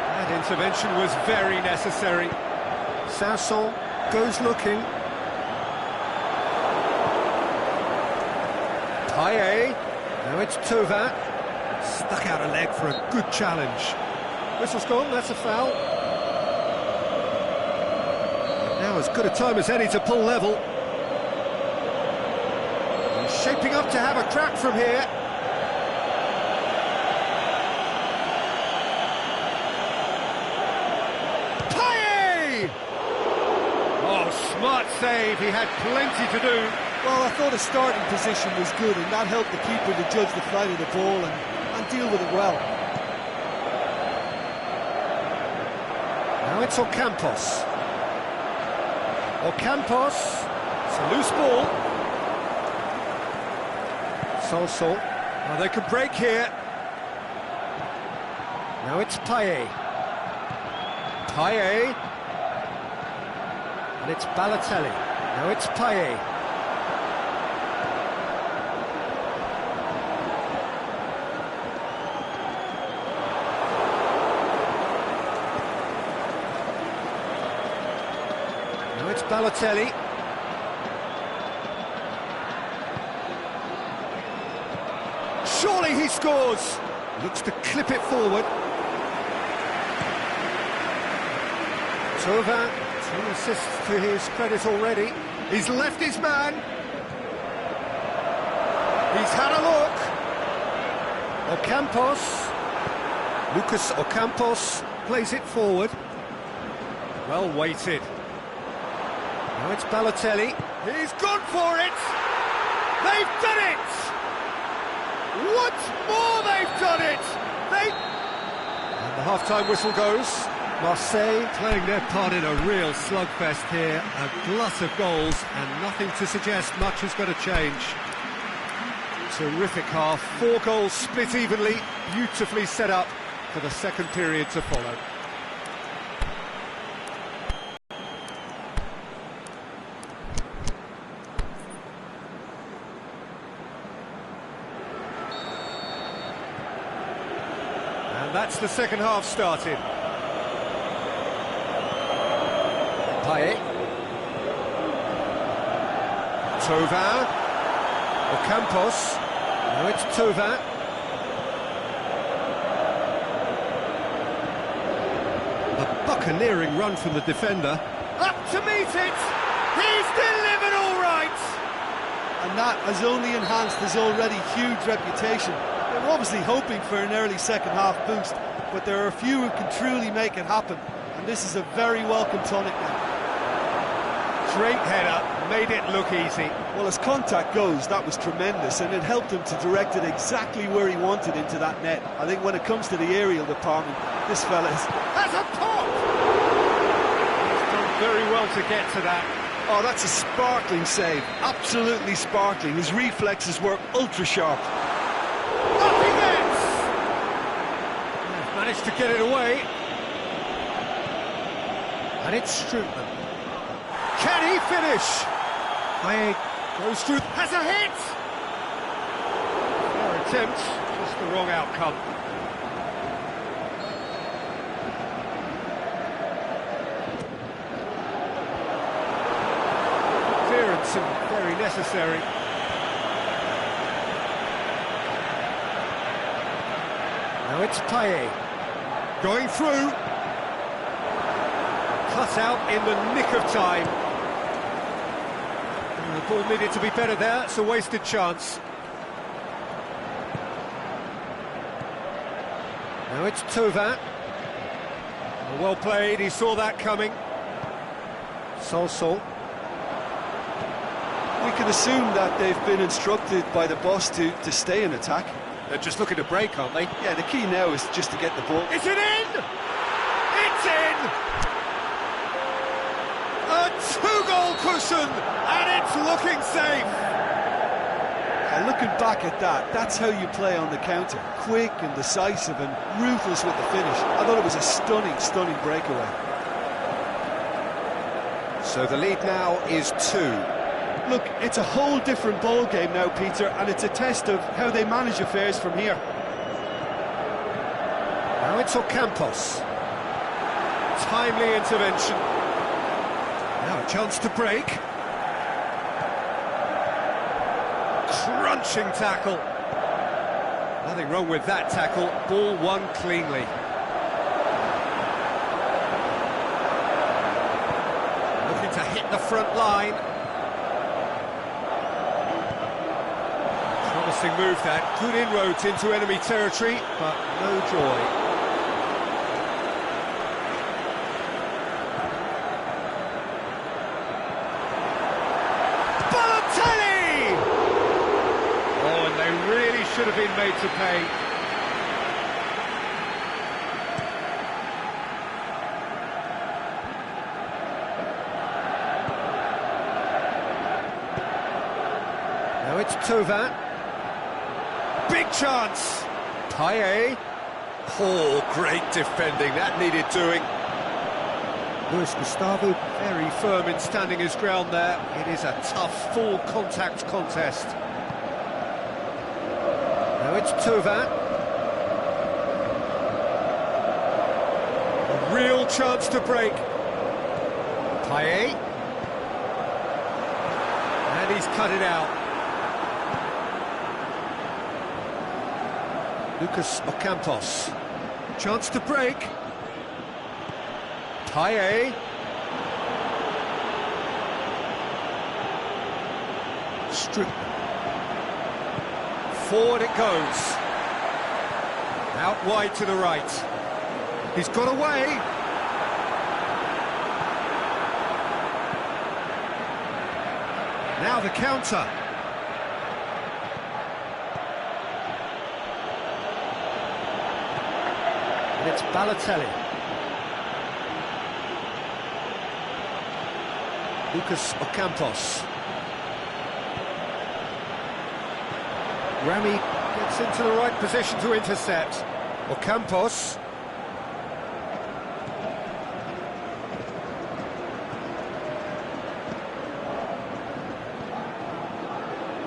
That intervention was very necessary. Sanson goes looking. Payet. Now it's Tova. Stuck out a leg for a good challenge. Whistle's gone, that's a foul. Now as good a time as any to pull level. He's shaping up to have a crack from here. Payet! Oh, smart save, he had plenty to do. Well, I thought his starting position was good, and that helped the keeper to judge the flight of the ball and deal with it well. Now it's Ocampos. Ocampos. It's a loose ball. Sol. Now they can break here. Now it's Payet. Payet. And it's Balotelli. Now it's Payet. Now it's Balotelli. Surely he scores! Looks to clip it forward. Tova, 2 assists to his credit already. He's left his man. He's had a look. Ocampos. Lucas Ocampos plays it forward. Well weighted. Now it's Balotelli. He's gone for it! They've done it! Once more they've done it! And the half-time whistle goes. Marseille playing their part in a real slugfest here. A glut of goals and nothing to suggest much is going to change. Terrific half. 4 goals split evenly. Beautifully set up for the second period to follow. That's the second half started. Payet. Tova. Ocampos. Now it's Tova. A buccaneering run from the defender. Up to meet it! He's delivered all right! And that has only enhanced his already huge reputation. They're obviously hoping for an early second-half boost, but there are a few who can truly make it happen, and this is a very welcome tonic now. Great header, made it look easy. Well, as contact goes, that was tremendous, and it helped him to direct it exactly where he wanted into that net. I think when it comes to the aerial department, this fella has a pop! He's done very well to get to that. Oh, that's a sparkling save, absolutely sparkling. His reflexes were ultra-sharp. Up he gets! Managed to get it away. And it's Strootman. Can he finish? Payet goes through, has a hit! Fair attempt, just the wrong outcome. Clearance and very necessary. Now it's Payet. Going through. Cut out in the nick of time. And the ball needed to be better there, it's a wasted chance. Now it's Tova. Well played, he saw that coming. Sol. We can assume that they've been instructed by the boss to stay in attack. They're just looking to break, aren't they? Yeah, the key now is just to get the ball. Is it in? It's in! A 2-goal cushion, and it's looking safe! Looking back at that, that's how you play on the counter. Quick and decisive and ruthless with the finish. I thought it was a stunning breakaway. So the lead now is 2. Look, it's a whole different ball game now, Peter, and it's a test of how they manage affairs from here. Now it's Ocampos. Timely intervention. Now a chance to break. Crunching tackle. Nothing wrong with that tackle. Ball won cleanly. Looking to hit the front line. Promising move that. Good inroads into enemy territory, but no joy. Should have been made to pay. Now it's Tova. Big chance. Payet. Oh, great defending. That needed doing. Luis Gustavo, very firm in standing his ground there. It is a tough, full contact contest. Now it's Tova. A real chance to break. Payet. And he's cut it out. Lucas Ocampos. Chance to break. Payet. Strip. Forward it goes. Out wide to the right. He's got away. Now the counter. And it's Balotelli. Lucas Ocampos. Rami gets into the right position to intercept. Ocampos.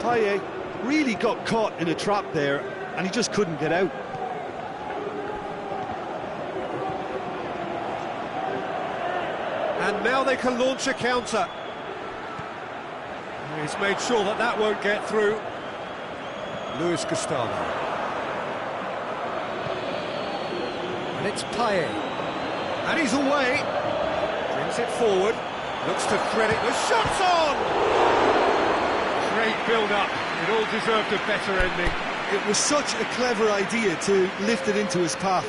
Payet really got caught in a trap there, and he just couldn't get out. And now they can launch a counter. He's made sure that that won't get through. Luis Gustavo. And it's Payet. And he's away. Brings it forward. Looks to thread it. The shot's on! Great build-up. It all deserved a better ending. It was such a clever idea to lift it into his path.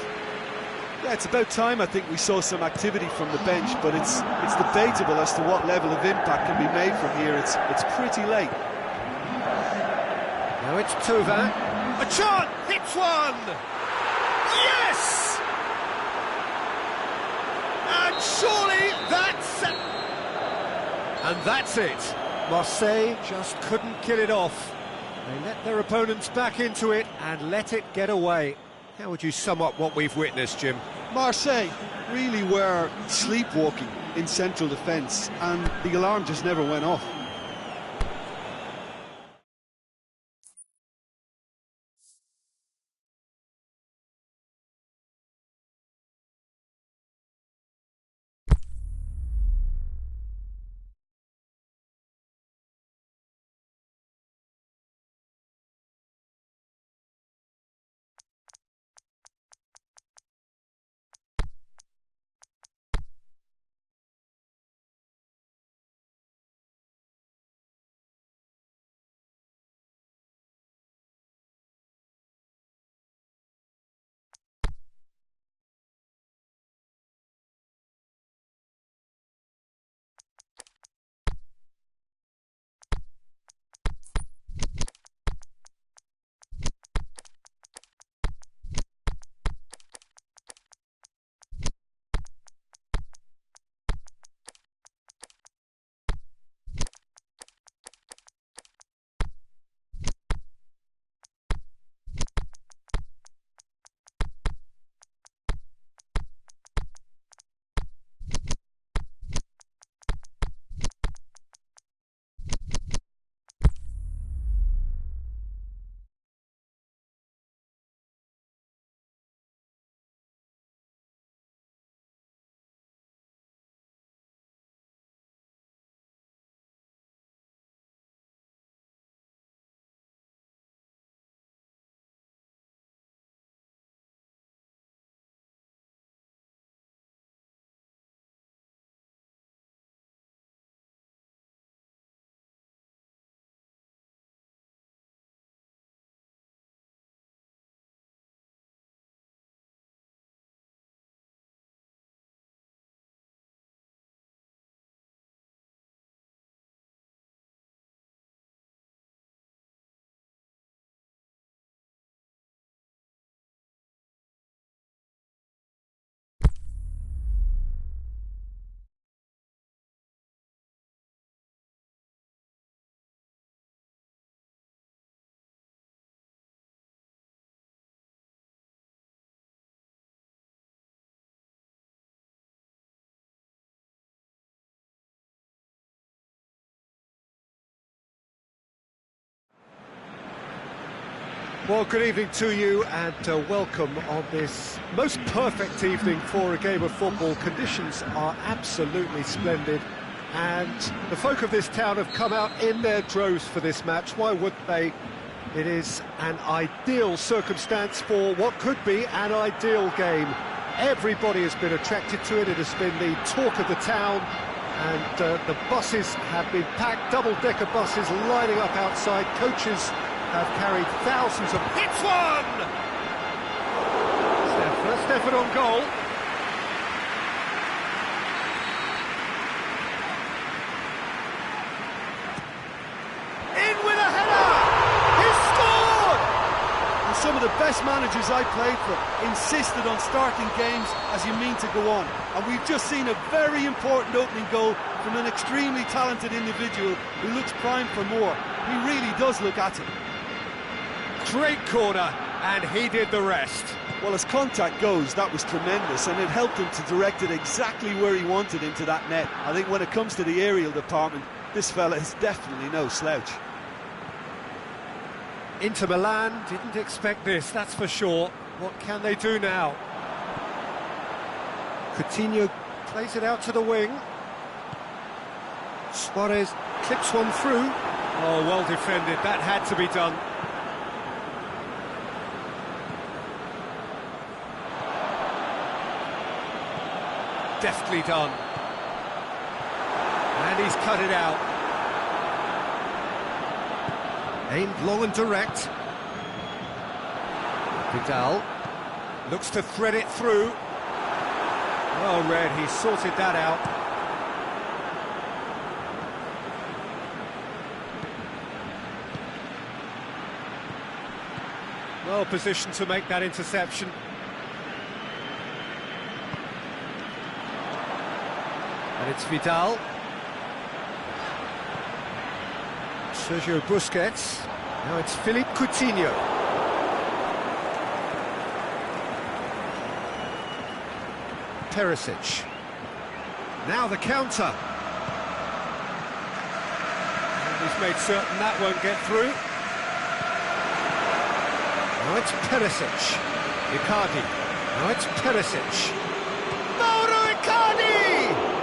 Yeah, it's about time I think we saw some activity from the bench, but it's debatable as to what level of impact can be made from here. It's pretty late. Now it's Tova. A chance! Hits one! Yes! And surely that's... And that's it. Marseille just couldn't get it off. They let their opponents back into it and let it get away. How would you sum up what we've witnessed, Jim? Marseille really were sleepwalking in central defence, and the alarm just never went off. Well, good evening to you and welcome on this most perfect evening for a game of football. Conditions are absolutely splendid and the folk of this town have come out in their droves for this match. Why wouldn't they? It is an ideal circumstance for what could be an ideal game. Everybody has been attracted to it. It has been the talk of the town and the buses have been packed, double-decker buses lining up outside. Coaches have carried thousands of... Hits one! First effort on goal. In with a header! He's scored! And some of the best managers I played for insisted on starting games as you mean to go on. And we've just seen a very important opening goal from an extremely talented individual who looks primed for more. He really does look at it. Great corner, and he did the rest. Well, as contact goes, that was tremendous, and it helped him to direct it exactly where he wanted into that net. I think when it comes to the aerial department, this fella is definitely no slouch. Inter Milan didn't expect this, that's for sure. What can they do now? Coutinho plays it out to the wing. Suarez clips one through. Oh, well defended, that had to be done. Deftly done. And he's cut it out. Aimed long and direct. Vidal looks to thread it through. Well read, he sorted that out. Well positioned to make that interception. And it's Vidal. Sergio Busquets. Now it's Philippe Coutinho. Perisic. Now the counter. And he's made certain that won't get through. Now it's Perisic. Icardi. Now it's Perisic. Mauro Icardi!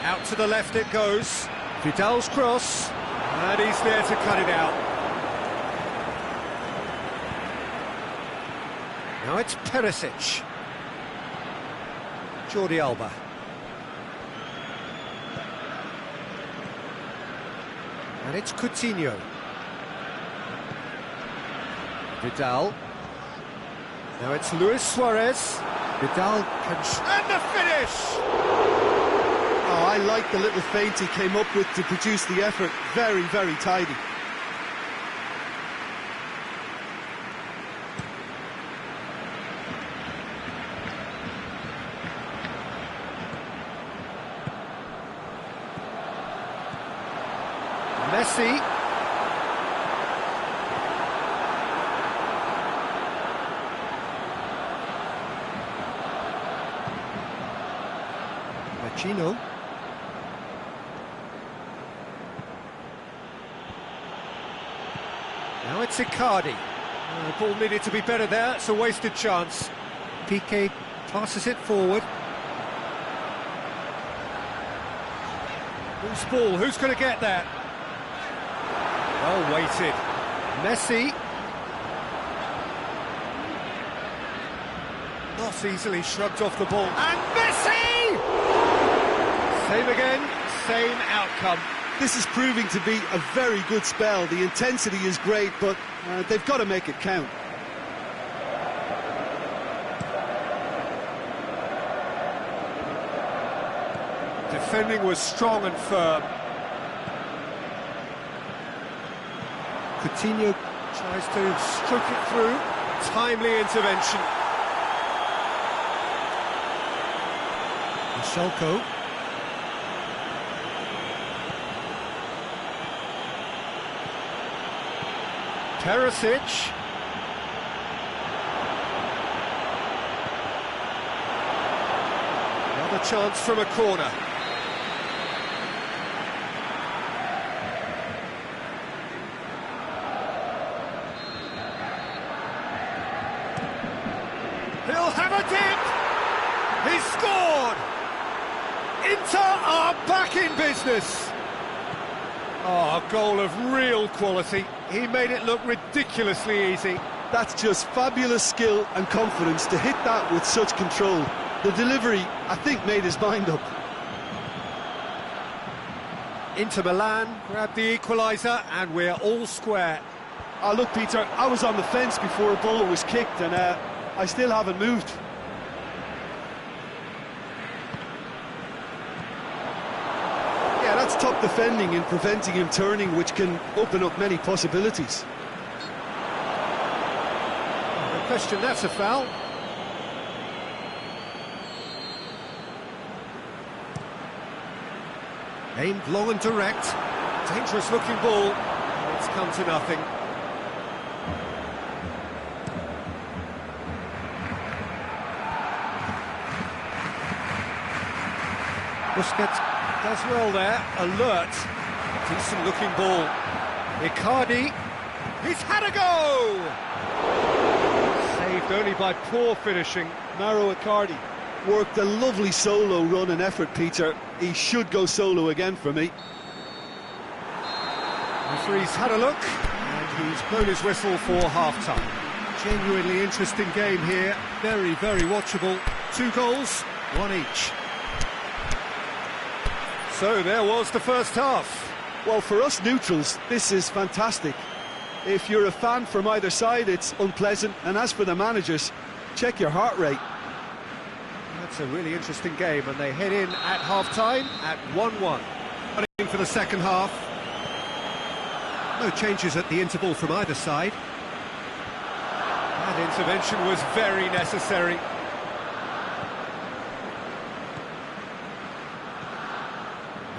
Out to the left it goes. Vidal's cross. And he's there to cut it out. Now it's Perisic. Jordi Alba. And it's Coutinho. Vidal. Now it's Luis Suarez. Vidal can... And the finish! Oh, I like the little feint he came up with to produce the effort. Very, very tidy. Messi. Machino. Now it's Icardi. The ball needed to be better there, it's a wasted chance. Piqué passes it forward. Who's ball? Who's going to get that? Well weighted. Messi. Not easily shrugged off the ball. And Messi! Same again, same outcome. This is proving to be a very good spell. The intensity is great, but they've got to make it count. Defending was strong and firm. Coutinho tries to stroke it through. Timely intervention. Schalke. Perisic. Rather Another chance from a corner. He'll have a dip! He's scored! Inter are back in business! Oh, a goal of real quality. He made it look ridiculously easy. That's just fabulous skill and confidence to hit that with such control. The delivery, I think, made his mind up. Inter Milan grabbed the equaliser and we're all square. Oh, look, Peter, I was on the fence before a ball was kicked and I still haven't moved. Yeah, that's top defending and preventing him turning, which can open up many possibilities. No question, that's a foul. Aimed long and direct. Dangerous looking ball. It's come to nothing. Busquets does well there, alert, decent looking ball. Icardi, he's had a go! Saved only by poor finishing. Mauro Icardi worked a lovely solo run and effort, Peter. He should go solo again for me. Referee's had a look, and he's blown his whistle for half-time. Genuinely interesting game here, very, very watchable. 2 goals, 1 each. So there was the first half. Well, for us neutrals, this is fantastic. If you're a fan from either side, it's unpleasant. And as for the managers, check your heart rate. That's a really interesting game, and they head in at half-time at 1-1. Running for the second half. No changes at the interval from either side. That intervention was very necessary.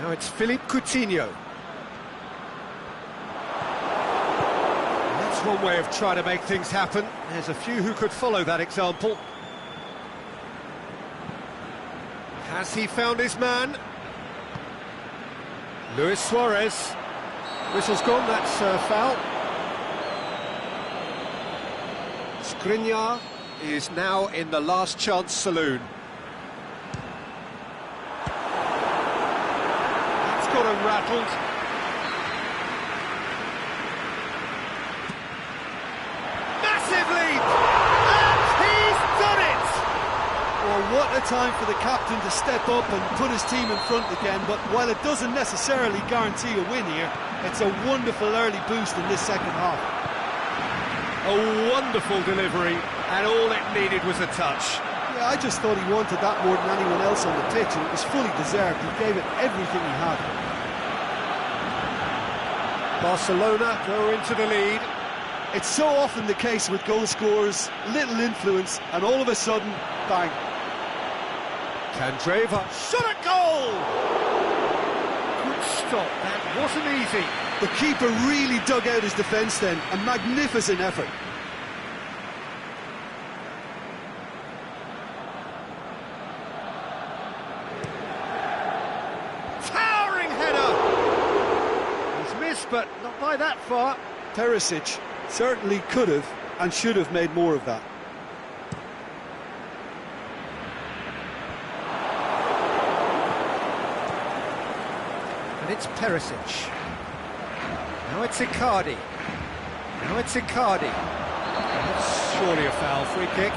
Now it's Philippe Coutinho. That's one way of trying to make things happen. There's a few who could follow that example. Has he found his man? Luis Suarez. Whistle's gone, that's a foul. Skriniar is now in the last chance saloon. That's got him rattled. Massive lead! And he's done it! Well, what a time for the captain to step up and put his team in front again. But while it doesn't necessarily guarantee a win here, it's a wonderful early boost in this second half. A wonderful delivery, and all it needed was a touch. Yeah, I just thought he wanted that more than anyone else on the pitch, and it was fully deserved. He gave it everything he had. Barcelona go into the lead. It's so often the case with goal scorers, little influence, and all of a sudden, bang. Candreva shot at goal! Good stop, that wasn't easy. The keeper really dug out his defence then, a magnificent effort. Towering header! He's missed, but not by that far. Perisic certainly could have and should have made more of that. And it's Perisic. Now it's Icardi. Now it's Icardi. That's surely a foul, free kick.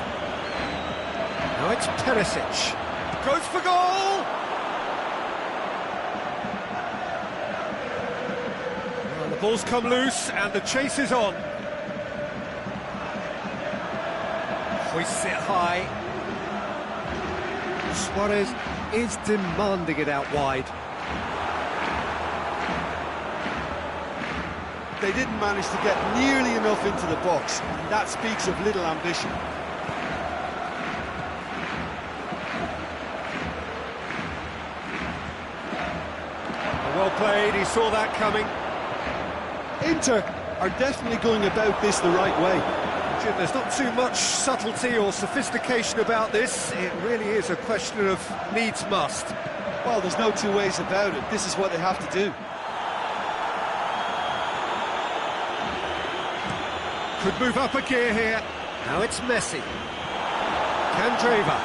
Now it's Perisic. Goes for goal! Well, the ball's come loose and the chase is on. Hoists it high. Suarez is demanding it out wide. They didn't manage to get nearly enough into the box, and that speaks of little ambition. Well played, he saw that coming. Inter are definitely going about this the right way. Jim, there's not too much subtlety or sophistication about this. It really is a question of needs must. Well, there's no two ways about it. This is what they have to do. Could move up a gear here. Now it's Messi. Candreva.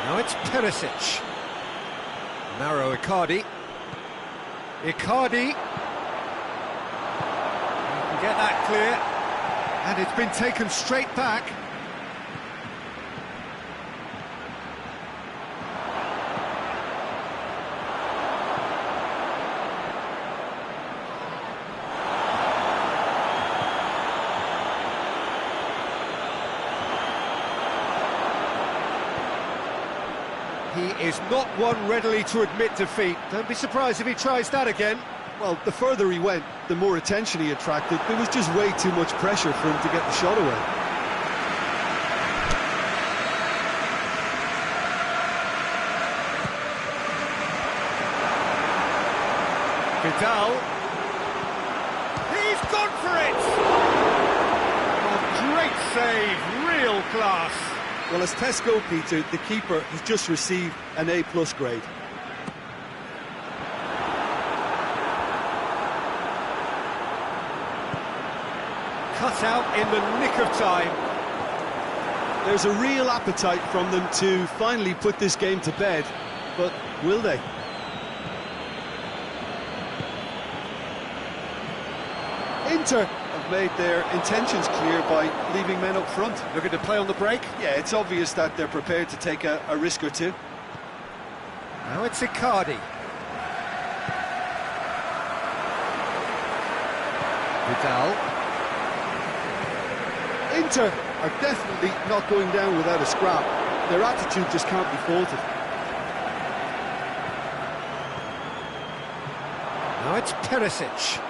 Now it's Perisic. Narrow Icardi. Icardi. You can get that clear. And it's been taken straight back. He is not one readily to admit defeat. Don't be surprised if he tries that again. Well, the further he went, the more attention he attracted. There was just way too much pressure for him to get the shot away. Vidal. He's gone for it! A great save, real class. Well, as test goalkeeper, the keeper has just received an A+ grade. Cut out in the nick of time. There's a real appetite from them to finally put this game to bed, but will they? Inter have made their intentions clear by leaving men up front. Looking to play on the break. Yeah, it's obvious that they're prepared to take a risk or two. Now it's Icardi. Vidal. Inter are definitely not going down without a scrap. Their attitude just can't be faulted. Now it's Perisic.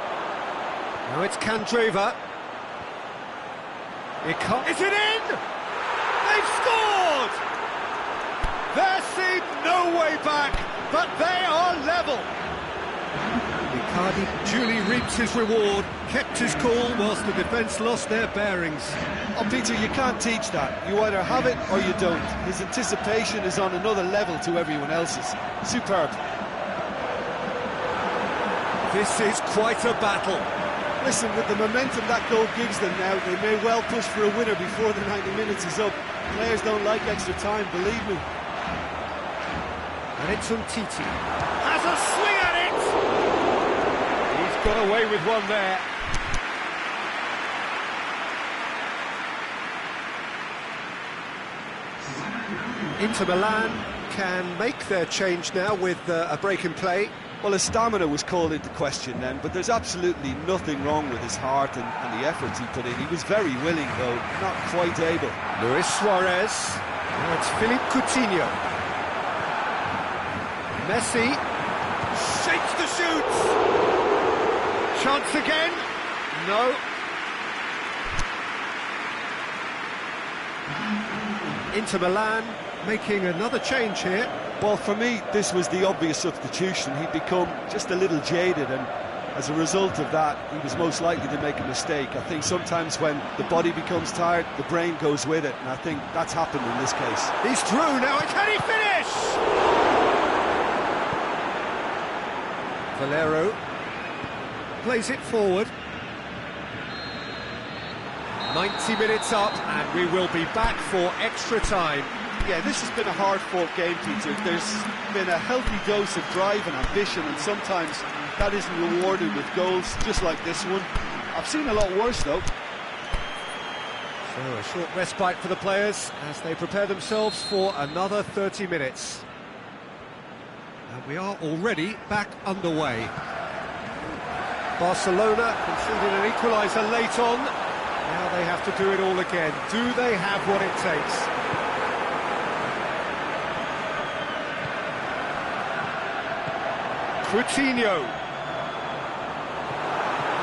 Now it's Candreva. Is it in? They've scored! There seemed no way back, but they are level. Icardi duly reaps his reward, kept his cool whilst the defence lost their bearings. Oh, Peter, you can't teach that. You either have it or you don't. His anticipation is on another level to everyone else's. Superb. This is quite a battle. Listen, with the momentum that goal gives them now, they may well push for a winner before the 90 minutes is up. Players don't like extra time, believe me. And it's Umtiti. Has a swing at it! He's got away with one there. Inter Milan can make their change now with a break in play. Well, his stamina was called into question then, but there's absolutely nothing wrong with his heart and the efforts he put in. He was very willing, though, not quite able. Luis Suarez. Now it's Philippe Coutinho. Messi. Shapes the shoots. Chance again. No. Inter Milan making another change here. Well, for me, this was the obvious substitution. He'd become just a little jaded, and as a result of that, he was most likely to make a mistake. I think sometimes when the body becomes tired, the brain goes with it, and I think that's happened in this case. He's through now, can he finish? Valero plays it forward. 90 minutes up, and we will be back for extra time. Yeah, this has been a hard-fought game, Peter. There's been a healthy dose of drive and ambition, and sometimes that isn't rewarded with goals, just like this one. I've seen a lot worse, though. So a short respite for the players as they prepare themselves for another 30 minutes. And we are already back underway. Barcelona conceded an equaliser late on. Now they have to do it all again. Do they have what it takes? Coutinho.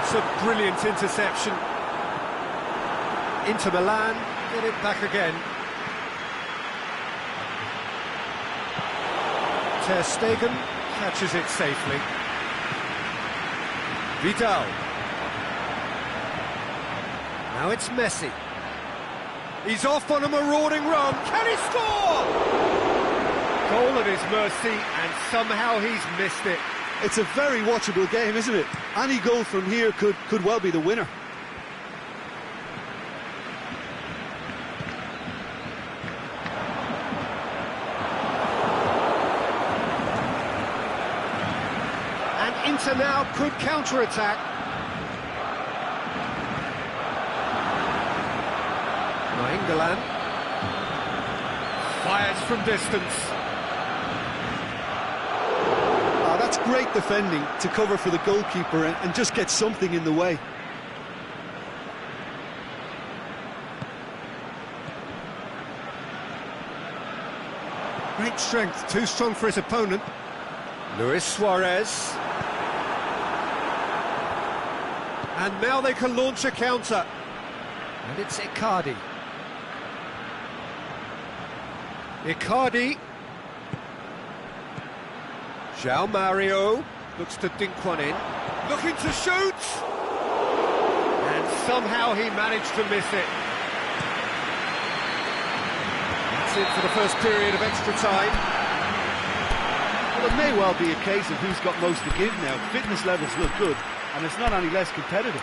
It's a brilliant interception. Inter Milan get it back again. Ter Stegen catches it safely. Vidal. Now it's Messi. He's off on a marauding run. Can he score? Goal at his mercy, and somehow he's missed it. It's a very watchable game, isn't it? Any goal from here could well be the winner. And Inter now could counter-attack. England fires from distance. Oh, that's great defending to cover for the goalkeeper and just get something in the way. Great strength, too strong for his opponent. Luis Suarez. And now they can launch a counter. And it's Icardi. Icardi. João Mario looks to dink one in. Looking to shoot! And somehow he managed to miss it. That's it for the first period of extra time. Well, it may well be a case of who's got most to give now. Fitness levels look good, and it's not any less competitive.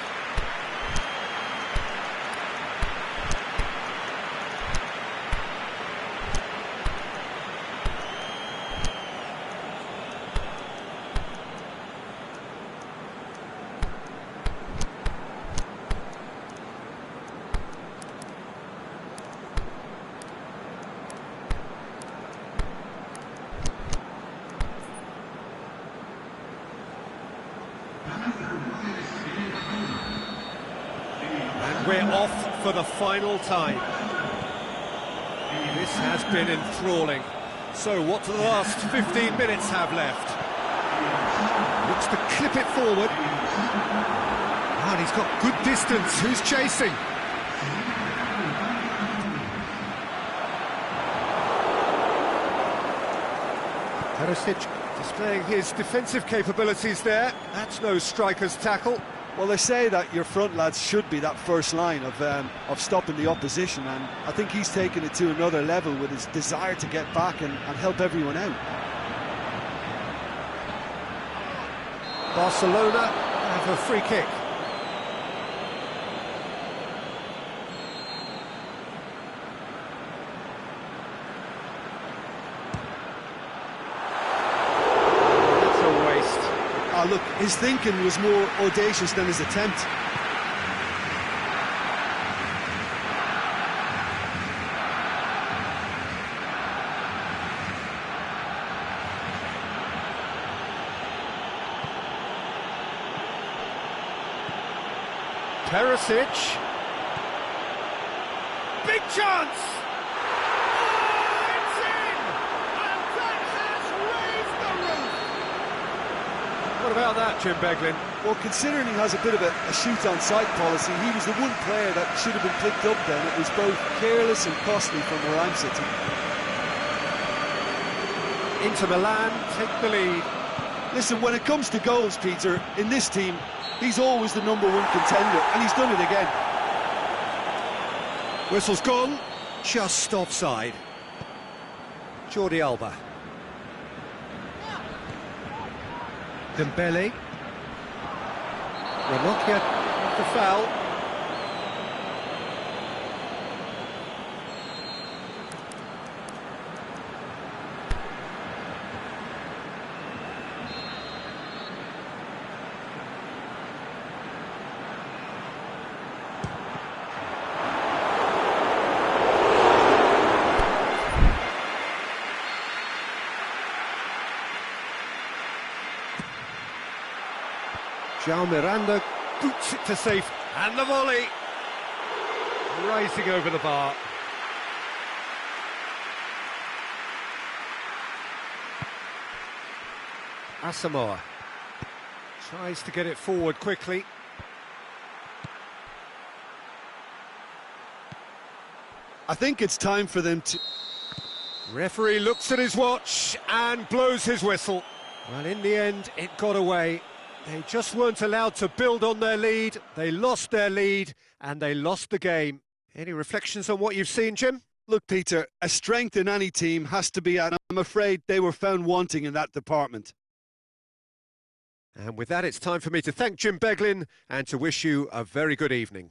And we're off for the final time. This has been enthralling. So what do the last 15 minutes have left? Looks to clip it forward. And he's got good distance. Who's chasing? Perisic displaying his defensive capabilities there. That's no striker's tackle. Well, they say that your front lads should be that first line of stopping the opposition, and I think he's taken it to another level with his desire to get back and help everyone out. Barcelona have a free kick. Look, his thinking was more audacious than his attempt. Perisic. Big chance! What about that, Jim Beglin? Well, considering he has a bit of a shoot-on-sight policy, he was the one player that should have been picked up then. It was both careless and costly from where I'm sitting. Inter Milan take the lead. Listen, when it comes to goals, Peter, in this team, he's always the #1 contender, and he's done it again. Whistle's gone, just offside. Jordi Alba. Dembele. Ranocchia with the foul. João Miranda boots it to safe, and the volley rising over the bar. Asamoah tries to get it forward quickly. I think it's time for them to... Referee looks at his watch and blows his whistle. Well, in the end, it got away. They just weren't allowed to build on their lead. They lost their lead and they lost the game. Any reflections on what you've seen, Jim? Look, Peter, a strength in any team has to be, and I'm afraid they were found wanting in that department. And with that, it's time for me to thank Jim Beglin and to wish you a very good evening.